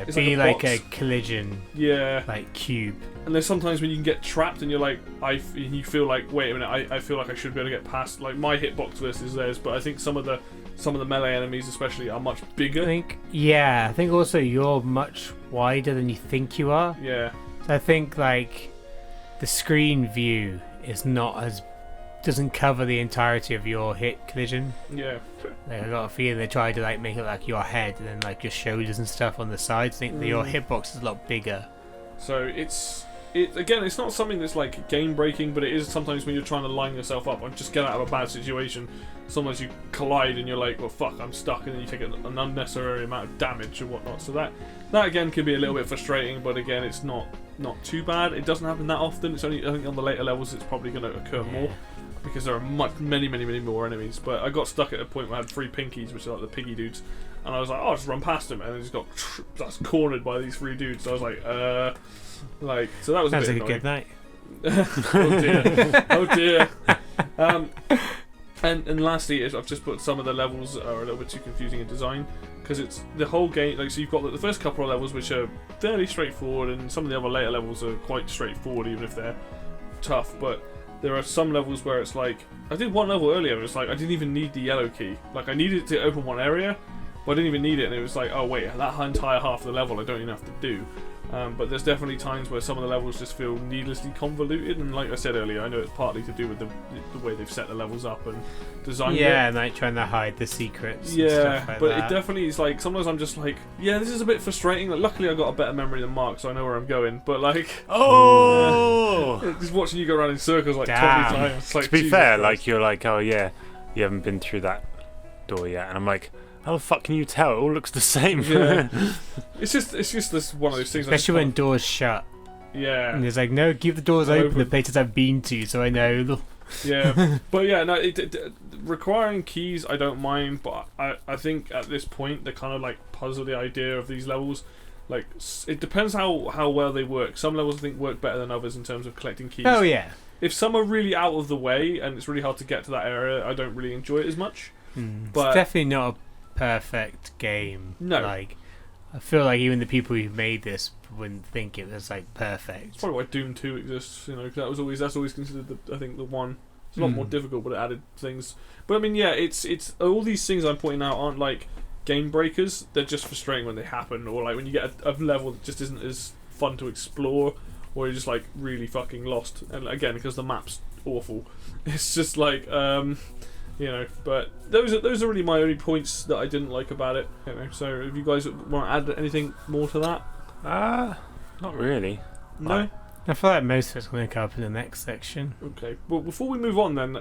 it's be like a collision. Yeah. Like cube. And there's sometimes when you can get trapped and you're like, you feel like, wait a minute, I feel like I should be able to get past like my hitbox versus theirs, but I think some of the melee enemies especially are much bigger. I think also you're much wider than you think you are. Yeah. So I think like the screen view doesn't cover the entirety of your hit collision. Yeah. Like, I got a feeling they tried to like make it like your head and then like your shoulders and stuff on the sides. I think that your hitbox is a lot bigger. So it's not something that's like game breaking, but it is sometimes when you're trying to line yourself up and just get out of a bad situation. Sometimes you collide and you're like, well fuck, I'm stuck, and then you take an unnecessary amount of damage and whatnot. So that again can be a little bit frustrating, but again it's not too bad. It doesn't happen that often. It's only, I think on the later levels it's probably going to occur more, because there are many more enemies. But I got stuck at a point where I had 3 pinkies, which are like the piggy dudes, and I was like, I'll just run past them, and then just got cornered by these 3 dudes. So I was like, so that was Sounds a bit like a good night. Oh dear. And lastly, I've just put some of the levels are a little bit too confusing in design, because it's the whole game. Like, so you've got the first couple of levels which are fairly straightforward, and some of the other later levels are quite straightforward, even if they're tough. But there are some levels where it's like, I did one level earlier, it's like I didn't even need the yellow key. Like I needed to open one area, but I didn't even need it, and it was like, oh wait, that entire half of the level I don't even have to do. But there's definitely times where some of the levels just feel needlessly convoluted, and like I said earlier, I know it's partly to do with the way they've set the levels up and designed it. Yeah, and like trying to hide the secrets. Yeah, and stuff like but that. it definitely is like, sometimes I'm just like, yeah, this is a bit frustrating. Like, luckily I got a better memory than Mark, so I know where I'm going. But like, just watching you go around in circles like 20 times. Like, to be fair, like you're like, oh yeah, you haven't been through that door yet, and I'm like, how the fuck can you tell? It all looks the same. Yeah. it's just this one of those things. Especially when doors shut. Yeah. And it's like, no, keep the doors open. The places I've been to, so I know. Yeah. But yeah, no, requiring keys I don't mind, but I think at this point they kind of like puzzle the idea of these levels. Like, it depends how well they work. Some levels I think work better than others in terms of collecting keys. Oh yeah. If some are really out of the way and it's really hard to get to that area, I don't really enjoy it as much. But it's definitely not a perfect game. No. Like, I feel like even the people who made this wouldn't think it was like perfect. It's probably why Doom 2 exists, you know, because that's always considered the one It's a lot more difficult, but it added things. But I mean, yeah, it's all these things I'm pointing out aren't like game breakers. They're just frustrating when they happen, or like when you get a level that just isn't as fun to explore, or you're just like really fucking lost. And again, because the map's awful, it's just like you know. But those are really my only points that I didn't like about it. You know. So if you guys want to add anything more to that, not really. No. I feel like most of it's going to come up in the next section. Okay. Well, before we move on, then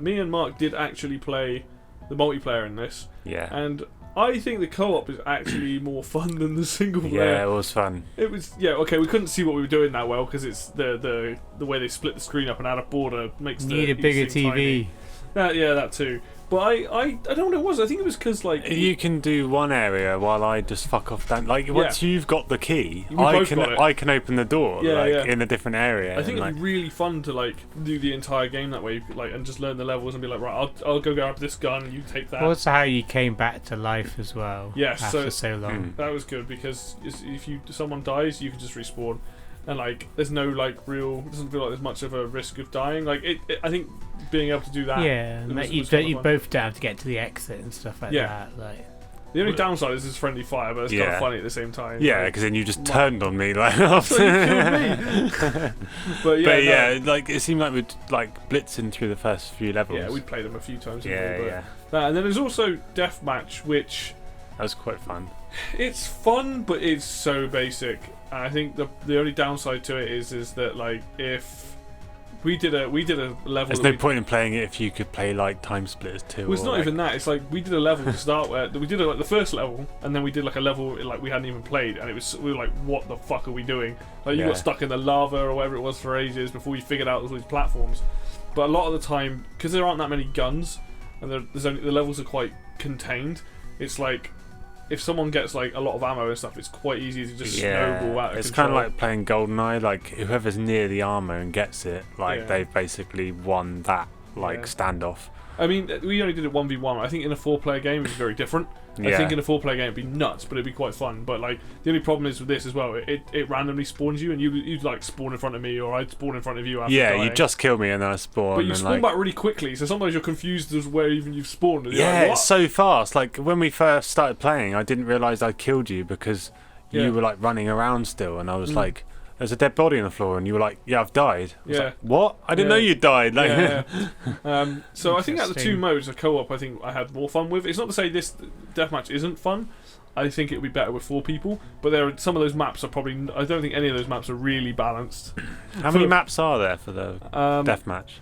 me and Mark did actually play the multiplayer in this. Yeah. And I think the co-op is actually more fun than the single player. Yeah, it was fun. It was, yeah, okay, we couldn't see what we were doing that well because it's the way they split the screen up and add a border makes Need a bigger TV. Yeah, that too. But I don't know what it was. I think it was because like you can do one area while I just fuck off down. Like once you've got the key, I can open the door in a different area. I think it'd be really fun to like do the entire game that way, like and just learn the levels and be like, right, I'll go grab this gun, you take that. Also, how you came back to life as well. Yes, after so long. That was good because if someone dies, you can just respawn. And like, there's no like it doesn't feel like there's much of a risk of dying. Like I think being able to do that. Yeah, you both don't have to get to the exit and stuff like that. Like the only downside is it's friendly fire, but it's kind of funny at the same time. Yeah, because then you just turned on me like after. So you killed me. but like it seemed like we'd like blitzing through the first few levels. Yeah, we'd played them a few times. Yeah. And then there's also deathmatch, which that was quite fun. It's fun, but it's so basic. And I think the only downside to it is that like if we did a level. There's no point in playing it if you could play like Time Splitters 2. Well, it's not even that. It's like we did a level to start with. We did like the first level, and then we did like a level like we hadn't even played, and we were like, "What the fuck are we doing?" Like you got stuck in the lava or whatever it was for ages before you figured out all these platforms. But a lot of the time, because there aren't that many guns, and the levels are quite contained, it's like if someone gets like a lot of ammo and stuff, it's quite easy to just snowball out of It's control. kind of like playing GoldenEye. Like whoever's near the armor and gets it, like they've basically won that standoff. I mean, we only did it 1v1. I think in a 4-player game it's very different. I think in a 4-player game it'd be nuts, but it'd be quite fun. But like the only problem is with this as well, it randomly spawns you, and you'd like spawn in front of me, or I'd spawn in front of you after dying. You just kill me and then I spawn. But you spawn back really quickly, so sometimes you're confused as where even you've spawned. And yeah, like, it's so fast. Like when we first started playing, I didn't realise I killed you because you were like running around still, and I was like, "There's a dead body on the floor," and you were like, "Yeah, I've died." I was like, what? I didn't know you died. Like, so I think out of the two modes, a co-op, I think I had more fun with. It's not to say this deathmatch isn't fun. I think it would be better with 4 people, but there are some of those maps are probably. I don't think any of those maps are really balanced. How many maps are there for the deathmatch?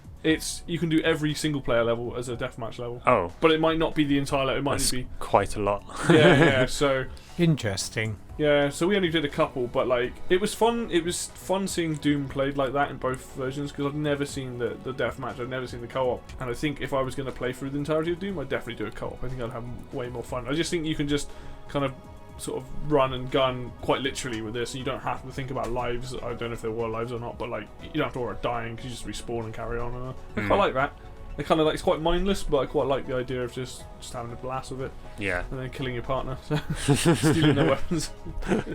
You can do every single player level as a deathmatch level. Oh, but it might not be the entire level. It might be quite a lot. Yeah. So interesting. Yeah, so we only did a couple, but like it was fun. It was fun seeing Doom played like that in both versions because I've never seen the deathmatch. I've never seen the co-op, and I think if I was going to play through the entirety of Doom, I'd definitely do a co-op. I think I'd have way more fun. I just think you can just kind of sort of run and gun quite literally with this, and you don't have to think about lives. I don't know if there were lives or not, but like you don't have to worry about dying because you just respawn and carry on. And I quite like that. It kind of like it's quite mindless, but I quite like the idea of just having a blast with it. Yeah. And then killing your partner, stealing their weapons.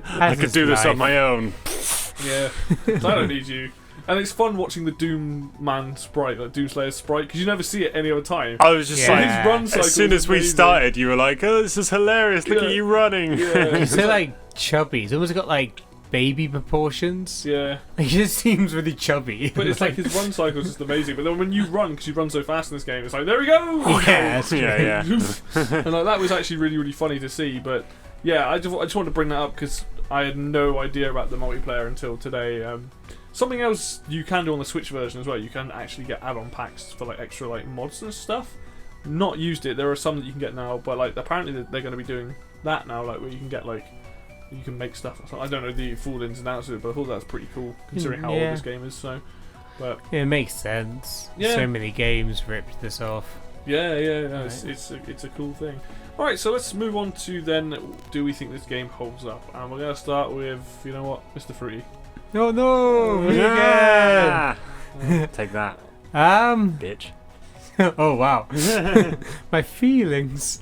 I could do this on my own. Yeah, so I don't need you. And it's fun watching the Doom Man sprite, like Doomslayer's sprite, because you never see it any other time. I was just like, his run cycle as soon as we amazing. started, you were like, "Oh, this is hilarious! Look at you running!" Yeah. He's so like chubby. He's almost got like baby proportions. Yeah, he just seems really chubby. But it's like his run cycle is just amazing. But then when you run, because you run so fast in this game, it's like there we go. Yeah, and like that was actually really really funny to see. But yeah, I just wanted to bring that up because I had no idea about the multiplayer until today. Something else you can do on the Switch version as well. You can actually get add-on packs for like extra like mods and stuff. Not used it. There are some that you can get now, but like apparently they're going to be doing that now, like where you can get like you can make stuff. I don't know the full ins and outs of it, but I thought that's pretty cool considering how old this game is. So, but yeah, it makes sense. Yeah. So many games ripped this off. Yeah, no, it's a cool thing. All right, so let's move on to then. Do we think this game holds up? And we're gonna start with Mr. Fruity. Oh no! Yeah. Take that. Bitch. Oh wow. My feelings.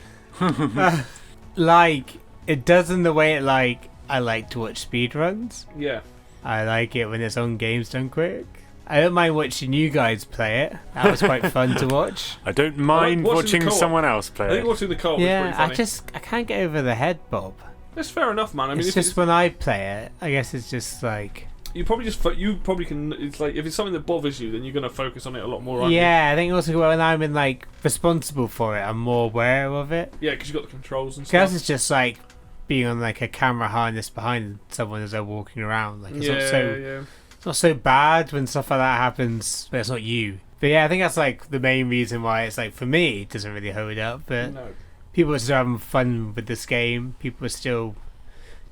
Like it does in the way I like to watch speedruns. Yeah. I like it when its own game's done quick. I don't mind watching you guys play it. That was quite fun to watch. I don't mind watching someone else play I think watching the co-op Yeah, is pretty funny. I can't get over the head bob. That's fair enough, man. I mean, It's just when I play it, I guess it's just like... you probably can. It's like if it's something that bothers you, then you're gonna focus on it a lot more. Aren't Yeah, I think also when I'm in like responsible for it, I'm more aware of it. you? Yeah, because you got the controls and Because stuff. it's just like being on like a camera harness behind someone as they're walking around. Like it's not so bad when stuff like that happens, but it's not you. But yeah, I think that's like the main reason why it's like for me it doesn't really hold up. But No. people are still having fun with this game. People are still,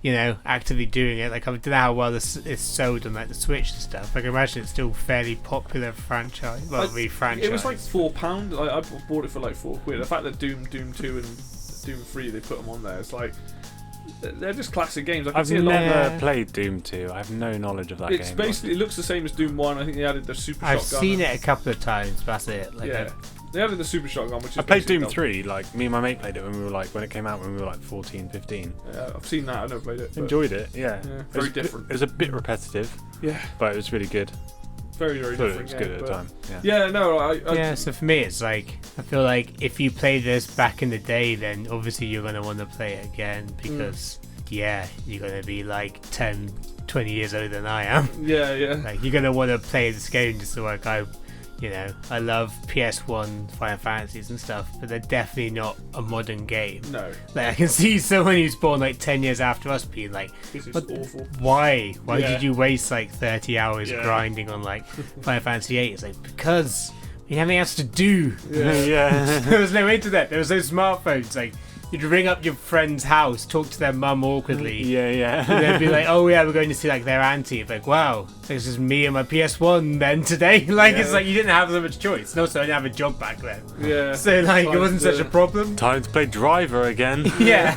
actively doing it. Like I don't know how well this is sold on like the Switch and stuff. Like I imagine it's still fairly popular franchise. Well, franchise. It was like £4. I bought it for like £4. The fact that Doom 2 and Doom 3 they put them on there, it's like they're just classic games. I can I've see a lot. never played Doom 2. I have no knowledge of that game. It's basically it looks the same as Doom 1. I think they added the super I've shotgun. seen it a couple of times, but that's it. Like, Yeah. They added the super shotgun, which is I played basically Doom double. 3. Like me and my mate played it when it came out when we were like 14, 15. Yeah, I've seen that. I've never played it. but- Enjoyed it. Yeah. Yeah, It very was different. It was a bit repetitive, Yeah, but it was really good. very very Thought different. it was good game, at the but- time. Yeah. Yeah, no, I yeah, so for me it's like I feel like if you played this back in the day, then obviously you're going to want to play it again because you're going to be like 10, 20 years older than I am. yeah. Like you're going to want to play this game just so like I love PS1 Final Fantasies and stuff, but they're definitely not a modern game. No, Like I can see someone who's born like 10 years after us being like, this is What- awful. why Yeah. did you waste like 30 hours Yeah. grinding on like Final Fantasy 8? It's like because we had nothing else to do. Yeah. There was no internet, there was no smartphones. Like you'd ring up your friend's house, talk to their mum awkwardly, yeah. and they'd be like, oh yeah, we're going to see like their auntie. It's like, wow, this is me and my PS1 then today. Like it's Yeah. like you didn't have so much choice. And also I didn't have a job back then, Yeah. so like it Time wasn't to- such a problem. Time to play Driver again. Yeah.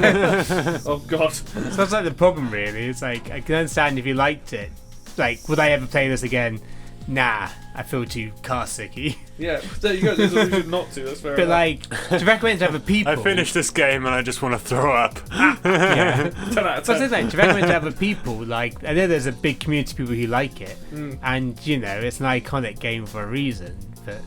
Oh god. So that's like the problem really. It's like I can understand if you liked it. Like, would I ever play this again? Nah, I feel too car sicky. Yeah, there you go. There's a reason not to. That's fair But enough. like, do you recommend to other people? I finished this game and I just want to throw up. Yeah. 10 out of So 10. I think, do you recommend to other people? Like, I know there's a big community of people who like it, and it's an iconic game for a reason. But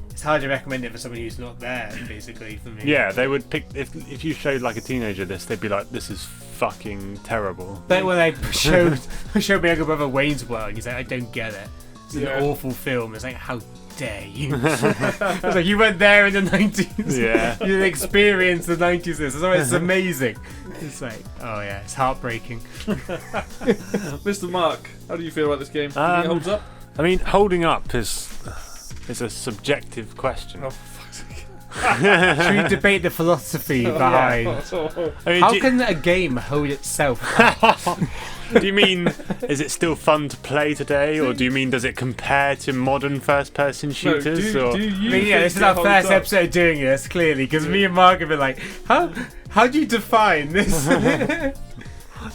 it's hard to recommend it for someone who's not there. Basically, for me. Yeah, they would pick if you showed like a teenager this, they'd be like, "This is fucking terrible." But when I showed my younger brother Wayne's World, he's like, I don't get it. It's Yeah. an awful film. It's like, how dare you? It's like you went there in the 90s. Yeah. You didn't experience the 90s. It's amazing. It's like, oh yeah, it's heartbreaking. Mr. Mark, how do you feel about this game? Do you think it holds up? I mean, holding up is a subjective question. Oh, for fuck's sake. Should we debate the philosophy behind? I mean, How can a game hold itself up? do you mean is it still fun to play today, or do you mean does it compare to modern first-person shooters? No, or do you I mean, yeah, think this is it our holds first up? episode doing this, clearly, because me and Mark have been like, how do you define this?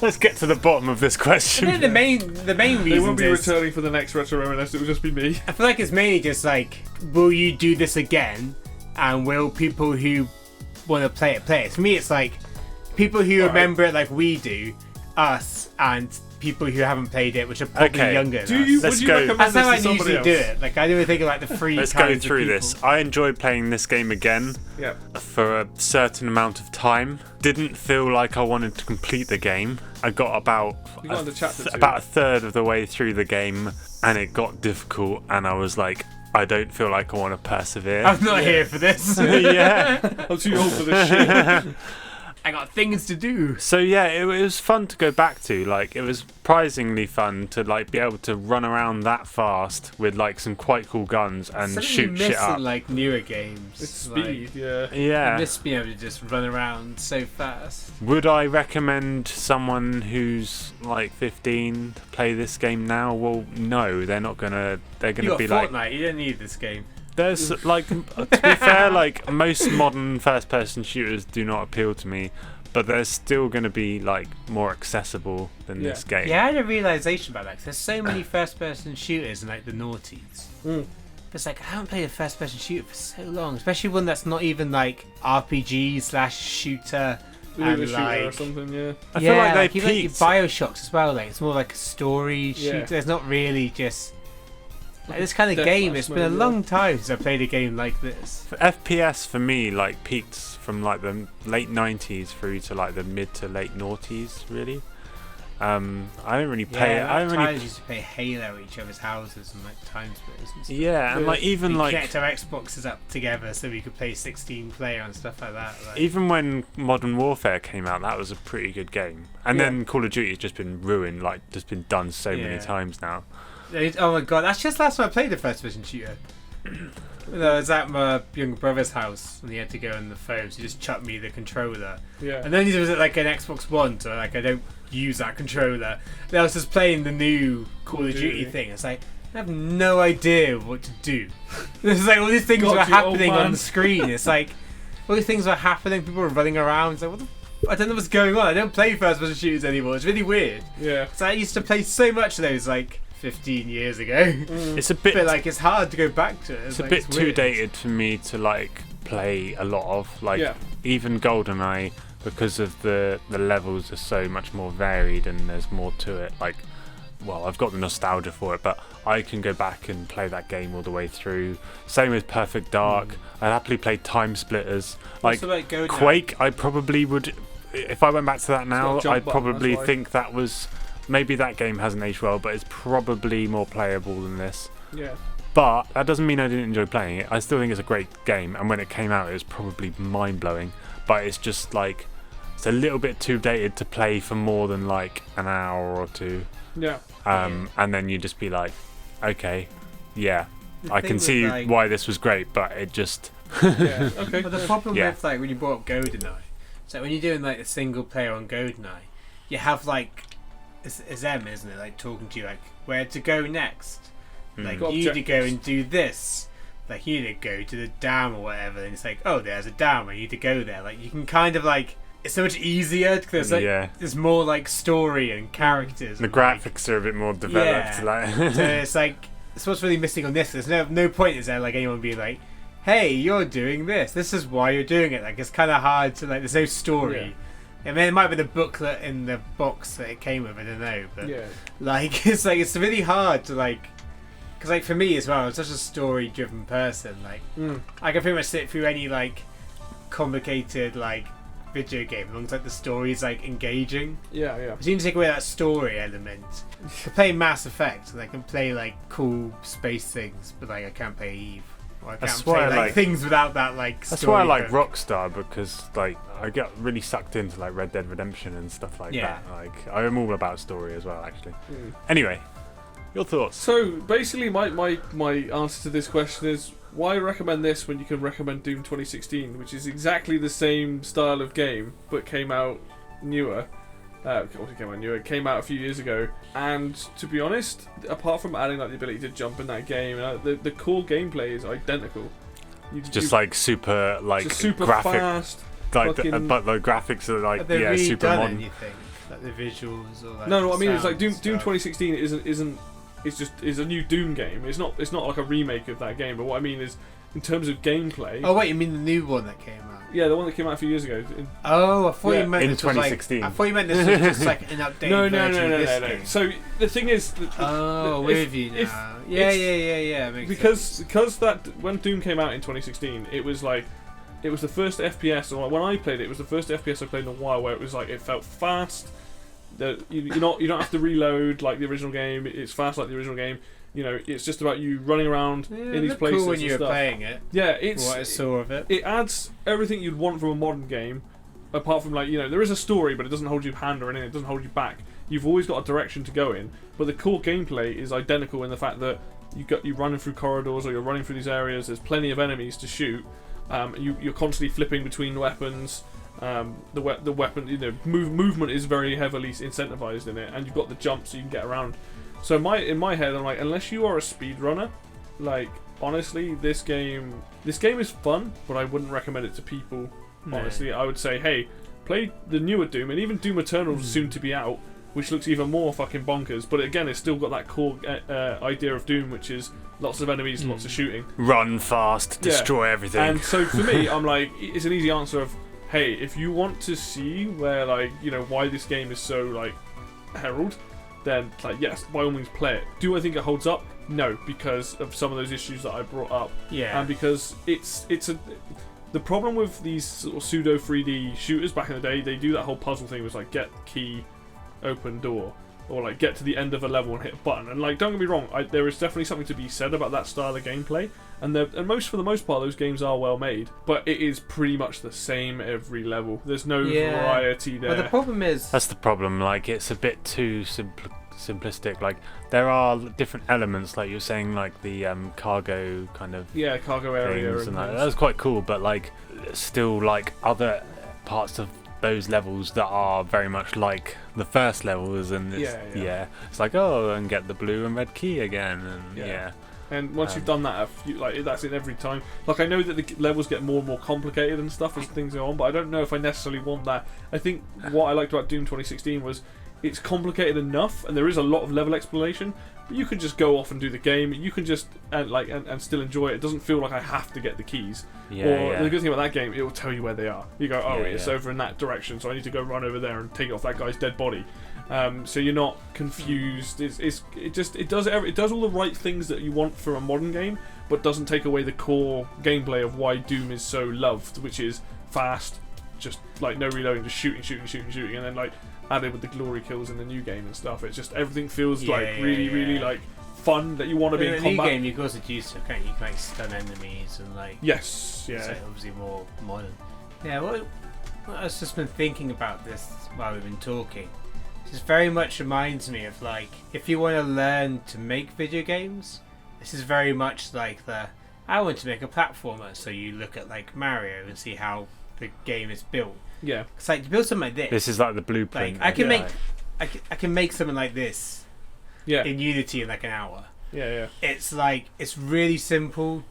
let's get to the bottom of this I question. think the main They reason won't be is, returning for the next Retro Reminisce, it will just be me. I feel like it's mainly just like, will you do this again? And will people who want to play it? For me, it's like people who remember it like we do, us, and people who haven't played it, which are probably Okay. younger Do than you, us. Let's would you go. recommend That's this how I to somebody usually else? do it. Like I don't think of like the three Let's kinds go of through people. this. I enjoyed playing this game again Yeah. for a certain amount of time. Didn't feel like I wanted to complete the game. I got about You got into chapter 2. about a third of the way through the game, and it got difficult, and I was like, I don't feel like I want to persevere. I'm not here for this. Yeah. I'm too old for this shit. I got things to do. So yeah, it was fun to go back to. Like, it was surprisingly fun to like be able to run around that fast with like some quite cool guns and Something shoot you shit miss up. in like newer games. It's Like, speed, yeah. I Yeah. miss being able to just run around so fast. Would I recommend someone who's like 15 to play this game now? Well, no, they're not gonna. They're You gonna got be Fortnite. like. You don't need this game. There's like, to be fair, like most modern first-person shooters do not appeal to me, but they're still gonna be like more accessible than Yeah. this game. Yeah, I had a realization about that. 'Cause there's so many first-person shooters in like the noughties. Mm. But it's like I haven't played a first-person shooter for so long, especially one that's not even like RPG/shooter. Looter And, shooter or like, something, yeah. I feel like they even like your peaked. Bioshocks as well. Like it's more like a story Yeah. shooter. There's not really just This kind of Death game, Match it's been a mode, long time since I played a game like this. FPS for me like peaked from like the late 90s through to like the mid to late noughties, really. I don't really play. Yeah, I don't really. used to play Halo at each other's houses and like time splitters and stuff. Yeah, and like even we like connect our Xboxes up together so we could play 16 player and stuff like that. Like. even when Modern Warfare came out, that was a pretty good game. And then Call of Duty has just been ruined, like just been done so many times now. Oh my god, that's just last time I played a first person shooter. I was at my younger brother's house and he had to go on the phone, so he just chucked me the controller. Yeah. And then he was at like an Xbox One, so like I don't use that controller. Then I was just playing the new Call of Duty thing. It's like I have no idea what to do. There's like all these things were happening on the screen. It's like all these things were happening. People were running around. It's like what the I don't know what's going on. I don't play first person shooters anymore. It's really weird. Yeah. So I used to play so much of those like 15 years ago. It's a bit but like it's hard to go back to it. It's a bit too dated for me to like play a lot of. Like even GoldenEye, because of the levels are so much more varied and there's more to it. Like, well, I've got the nostalgia for it, but I can go back and play that game all the way through. Same with Perfect Dark. I'd happily play Time Splitters. Like Quake, I probably would. If I went back to that now, I'd probably think that was. Maybe that game hasn't aged well, but it's probably more playable than this. Yeah. But that doesn't mean I didn't enjoy playing it. I still think it's a great game, and when it came out, it was probably mind-blowing. But it's just like it's a little bit too dated to play for more than like an hour or two. Yeah. And then you just be like, okay, yeah, I can see why this was great, but it just. Yeah. Okay. But the problem with like when you brought up GoldenEye, so when you're doing like a single player on GoldenEye, you have like. It's them, isn't it? Like talking to you, like where to go next. Like you need to go and do this. Like you need to go to the dam or whatever. And it's like, oh, there's a dam. I need to go there. Like you can kind of like it's so much easier because like there's more like story and characters. The graphics are a bit more developed. Yeah. Like So it's like it's what's really missing on this. There's no point is there like anyone being like, hey, you're doing this. This is why you're doing it. Like it's kind of hard to like. There's no story. Yeah. I mean, it might be the booklet in the box that it came with. I don't know, but like it's really hard to like, because like for me as well, I'm such a story-driven person. Like, I can pretty much sit through any like complicated like video game as long as like the story is like engaging. Yeah. But you need to take away that story element. I can play Mass Effect and I can play like cool space things, but like I can't play Eve. I can't play like things without that like story. That's why I like Rockstar, because like I get really sucked into like Red Dead Redemption and stuff like that. Like I'm all about story as well, actually. Anyway, your thoughts? So basically, my answer to this question is why recommend this when you can recommend Doom 2016, which is exactly the same style of game but came out newer. It came out a few years ago, and to be honest, apart from adding like the ability to jump in that game, the core gameplay is identical. Like super graphic, fast. Like but the graphics are like super modern. Anything? Like the visuals or like no, what I mean is like Doom stuff. 2016 is a new Doom game. It's not like a remake of that game. But what I mean is, in terms of gameplay. Oh wait, you mean the new one that came out? Yeah, the one that came out a few years ago. Oh, I thought you meant in this 2016. Was like, I thought you meant this was just like an updated version of this game. So the thing is, with you now. Yeah. Because that when Doom came out in 2016, it was the first FPS. Or when I played it was the first FPS I played in a while where it was like it felt fast. You don't have to reload like the original game. It's fast like the original game. You know, it's just about you running around in these places. Cool when you were stuff. playing it. Yeah, it's what I saw of it. It adds everything you'd want from a modern game, apart from like there is a story, but it doesn't hold you hand or anything. It doesn't hold you back. You've always got a direction to go in, but the core gameplay is identical in the fact that you running through corridors or you're running through these areas. There's plenty of enemies to shoot. You're constantly flipping between weapons. The weapon, movement is very heavily incentivized in it, and you've got the jump so you can get around. So in my head, I'm like, unless you are a speedrunner, like honestly, this game is fun, but I wouldn't recommend it to people. No. Honestly, I would say, hey, play the newer Doom, and even Doom Eternal is soon to be out, which looks even more fucking bonkers. But again, it's still got that core idea of Doom, which is lots of enemies, lots of shooting, run fast, destroy everything. And so for me, I'm like, it's an easy answer of, hey, if you want to see where why this game is so like heralded, then yes, by all means play it. Do I think it holds up? no, because of some of those issues that I brought up. Yeah. And because the problem with these sort of pseudo 3D shooters back in the day, they do that whole puzzle thing was like get key, open door, or like get to the end of a level and hit a button. And like, don't get me wrong, there is definitely something to be said about that style of gameplay. And for the most part, those games are well made, but it is pretty much the same every level. There's no variety there. Well, the problem is that's the problem. Like, it's a bit too simplistic. Like, there are different elements, like you're saying, like the cargo kind of cargo area and that was quite cool. But like, still like other parts of those levels that are very much like the first levels, and it's like, oh, and get the blue and red key again, and And once you've done that, that's in every time. Like, I know that the levels get more and more complicated and stuff as things go on, but I don't know if I necessarily want that. I think what I liked about Doom 2016 was it's complicated enough, and there is a lot of level exploration, but you can just go off and do the game. You can just and still enjoy it. It doesn't feel like I have to get the keys. The good thing about that game, it will tell you where they are. You go, it's over in that direction, so I need to go run over there and take off that guy's dead body. So you're not confused. It does all the right things that you want for a modern game, but doesn't take away the core gameplay of why Doom is so loved, which is fast, just like no reloading, just shooting, and then like added with the glory kills in the new game and stuff. It's just everything feels really like fun that you want to be in combat. In the new game, you can also do stuff, can't you? You can like stun enemies and like so obviously more modern. Yeah, well, I've just been thinking about this while we've been talking. This very much reminds me of like, if you want to learn to make video games, this is very much like I want to make a platformer, so you look at like Mario and see how the game is built. Yeah, it's like to build something like this. This is like the blueprint. Like, I can make something like this. In Unity in like an hour. Yeah. It's like, it's really simple.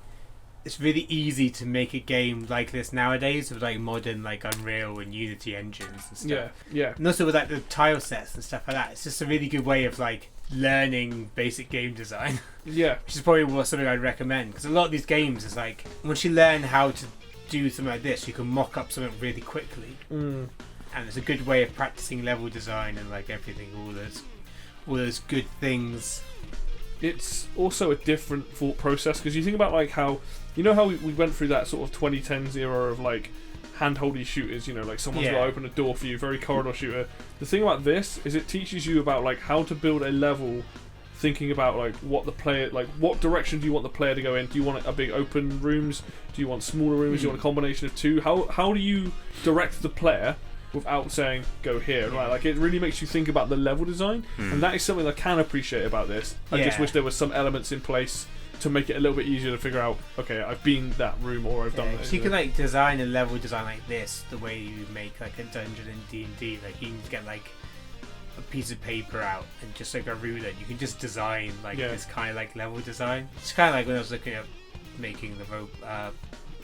It's really easy to make a game like this nowadays with like modern like Unreal and Unity engines and stuff. Yeah. And also with like the tile sets and stuff like that. It's just a really good way of like learning basic game design. Yeah. Which is probably something I'd recommend, because a lot of these games is like, once you learn how to do something like this, you can mock up something really quickly. And it's a good way of practicing level design and like everything, all those good things. It's also a different thought process, because you think about like how, you know how we went through that sort of 2010s era of like handholdy shooters, you know, like someone's got to open a door for you, very corridor shooter. The thing about this is it teaches you about like how to build a level, thinking about like what the player, like what direction do you want the player to go in? Do you want a big open rooms? Do you want smaller rooms? Do you want a combination of two? How do you direct the player without saying go here, right? Like, it really makes you think about the level design, and that is something I can appreciate about this. I just wish there was some elements in place to make it a little bit easier to figure out, okay, I've been that room, or I've done this. So you can like design a level design like this, the way you make like a dungeon in D&D. Like, you can get like a piece of paper out and just like a ruler, you can just design like this kind of like level design. It's kind of like when I was looking at making the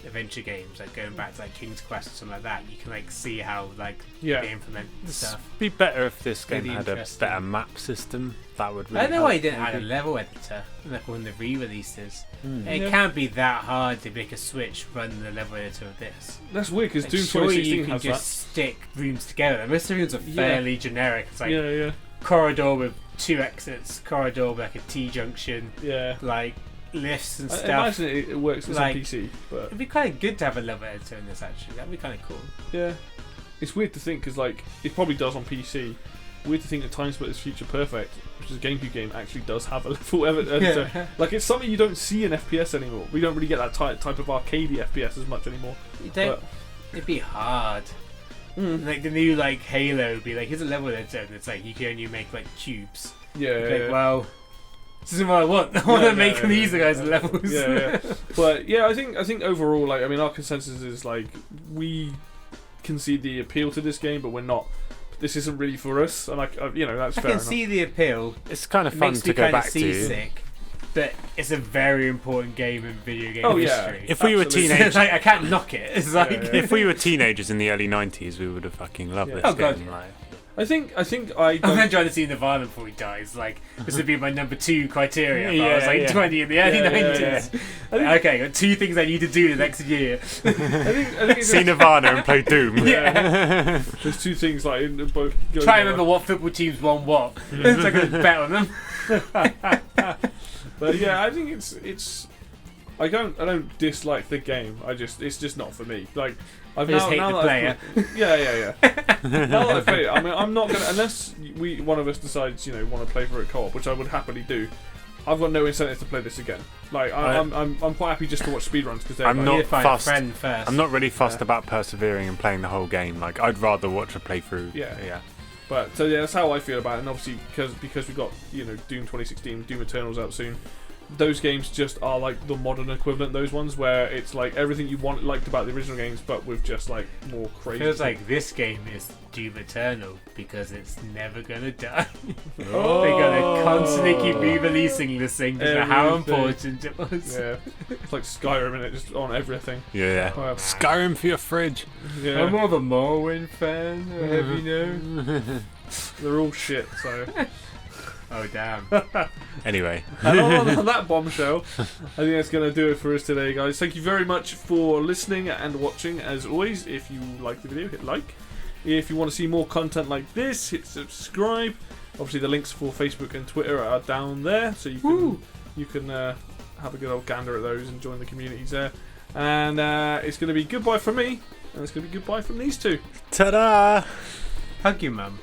adventure games, like going back to like King's Quest or something like that, you can like see how like they implement stuff. It'd be better if this game had a better map system. That would really I don't know why you didn't add a level editor like on the re-releases. It can't be that hard to make a Switch run the level editor of this. That's weird, because like, Doom 2016 has that. Just stick rooms together. Most of the rooms are fairly generic. It's like corridor with 2 exits, corridor with like a T-junction, like lifts and stuff. I imagine it works like, on PC, but it'd be kind of good to have a level editor in this, actually. That'd be kind of cool. Yeah, it's weird to think, because like it probably does on PC. Weird to think that Time Splitters Future Perfect, which is a GameCube game, actually does have a level editor. Like, it's something you don't see in FPS anymore. We don't really get that type of arcadey FPS as much anymore. You don't. It'd be hard. Like the new like Halo would be like, here's a level editor, and it's like you can only make like cubes. Like, well, this isn't what I want. I want to make these guys levels. But I think overall, like, I mean, our consensus is like, we can see the appeal to this game, but we're not. This isn't really for us, and that's fair enough. I can see the appeal. It's kind of fun to go back to. But it's a very important game in video game history. If we were teenagers, like, I can't knock it. It's like if we were teenagers in the early 90s, we would have fucking loved this game. God. Like, I'm trying to see Nirvana before he dies. Like, this would be my number 2 criteria. If I was like 20 in the early 90s. Okay, got 2 things I need to do the next year. I think see Nirvana and play Doom. There's 2 things like in both. Try and remember what football teams won what. So I can bet on them. But yeah, I think it's. I don't dislike the game. It's just not for me. Like I've just hate the player. Yeah. Now that I've played it, I mean, I'm not gonna unless one of us decides want to play for a co-op, which I would happily do. I've got no incentive to play this again. Like I'm quite happy just to watch speedruns because I'm not fussed. I'm not really fussed about persevering and playing the whole game. Like I'd rather watch a playthrough. Yeah. But so yeah, that's how I feel about it. And obviously because we got Doom 2016, Doom Eternal's out soon. Those games just are like the modern equivalent. Those ones where it's like everything you liked about the original games, but with just like more crazy. Feels like this game is Doom Eternal because it's never gonna die. Oh. They're gonna constantly keep re-releasing this thing because of how important it was. Yeah, it's like Skyrim and it just on everything. Yeah. Skyrim for your fridge. Yeah. I'm more of a Morrowind fan. Have you know? They're all shit. So. Oh damn. Anyway. And on that bombshell, I think that's going to do it for us today, guys. Thank you very much for listening and watching. As always, if you like the video, hit like. If you want to see more content like this, hit subscribe. Obviously, the links for Facebook and Twitter are down there, so you can have a good old gander at those and join the communities there. And it's going to be goodbye from me, and it's going to be goodbye from these two. Ta-da! Hug your mum.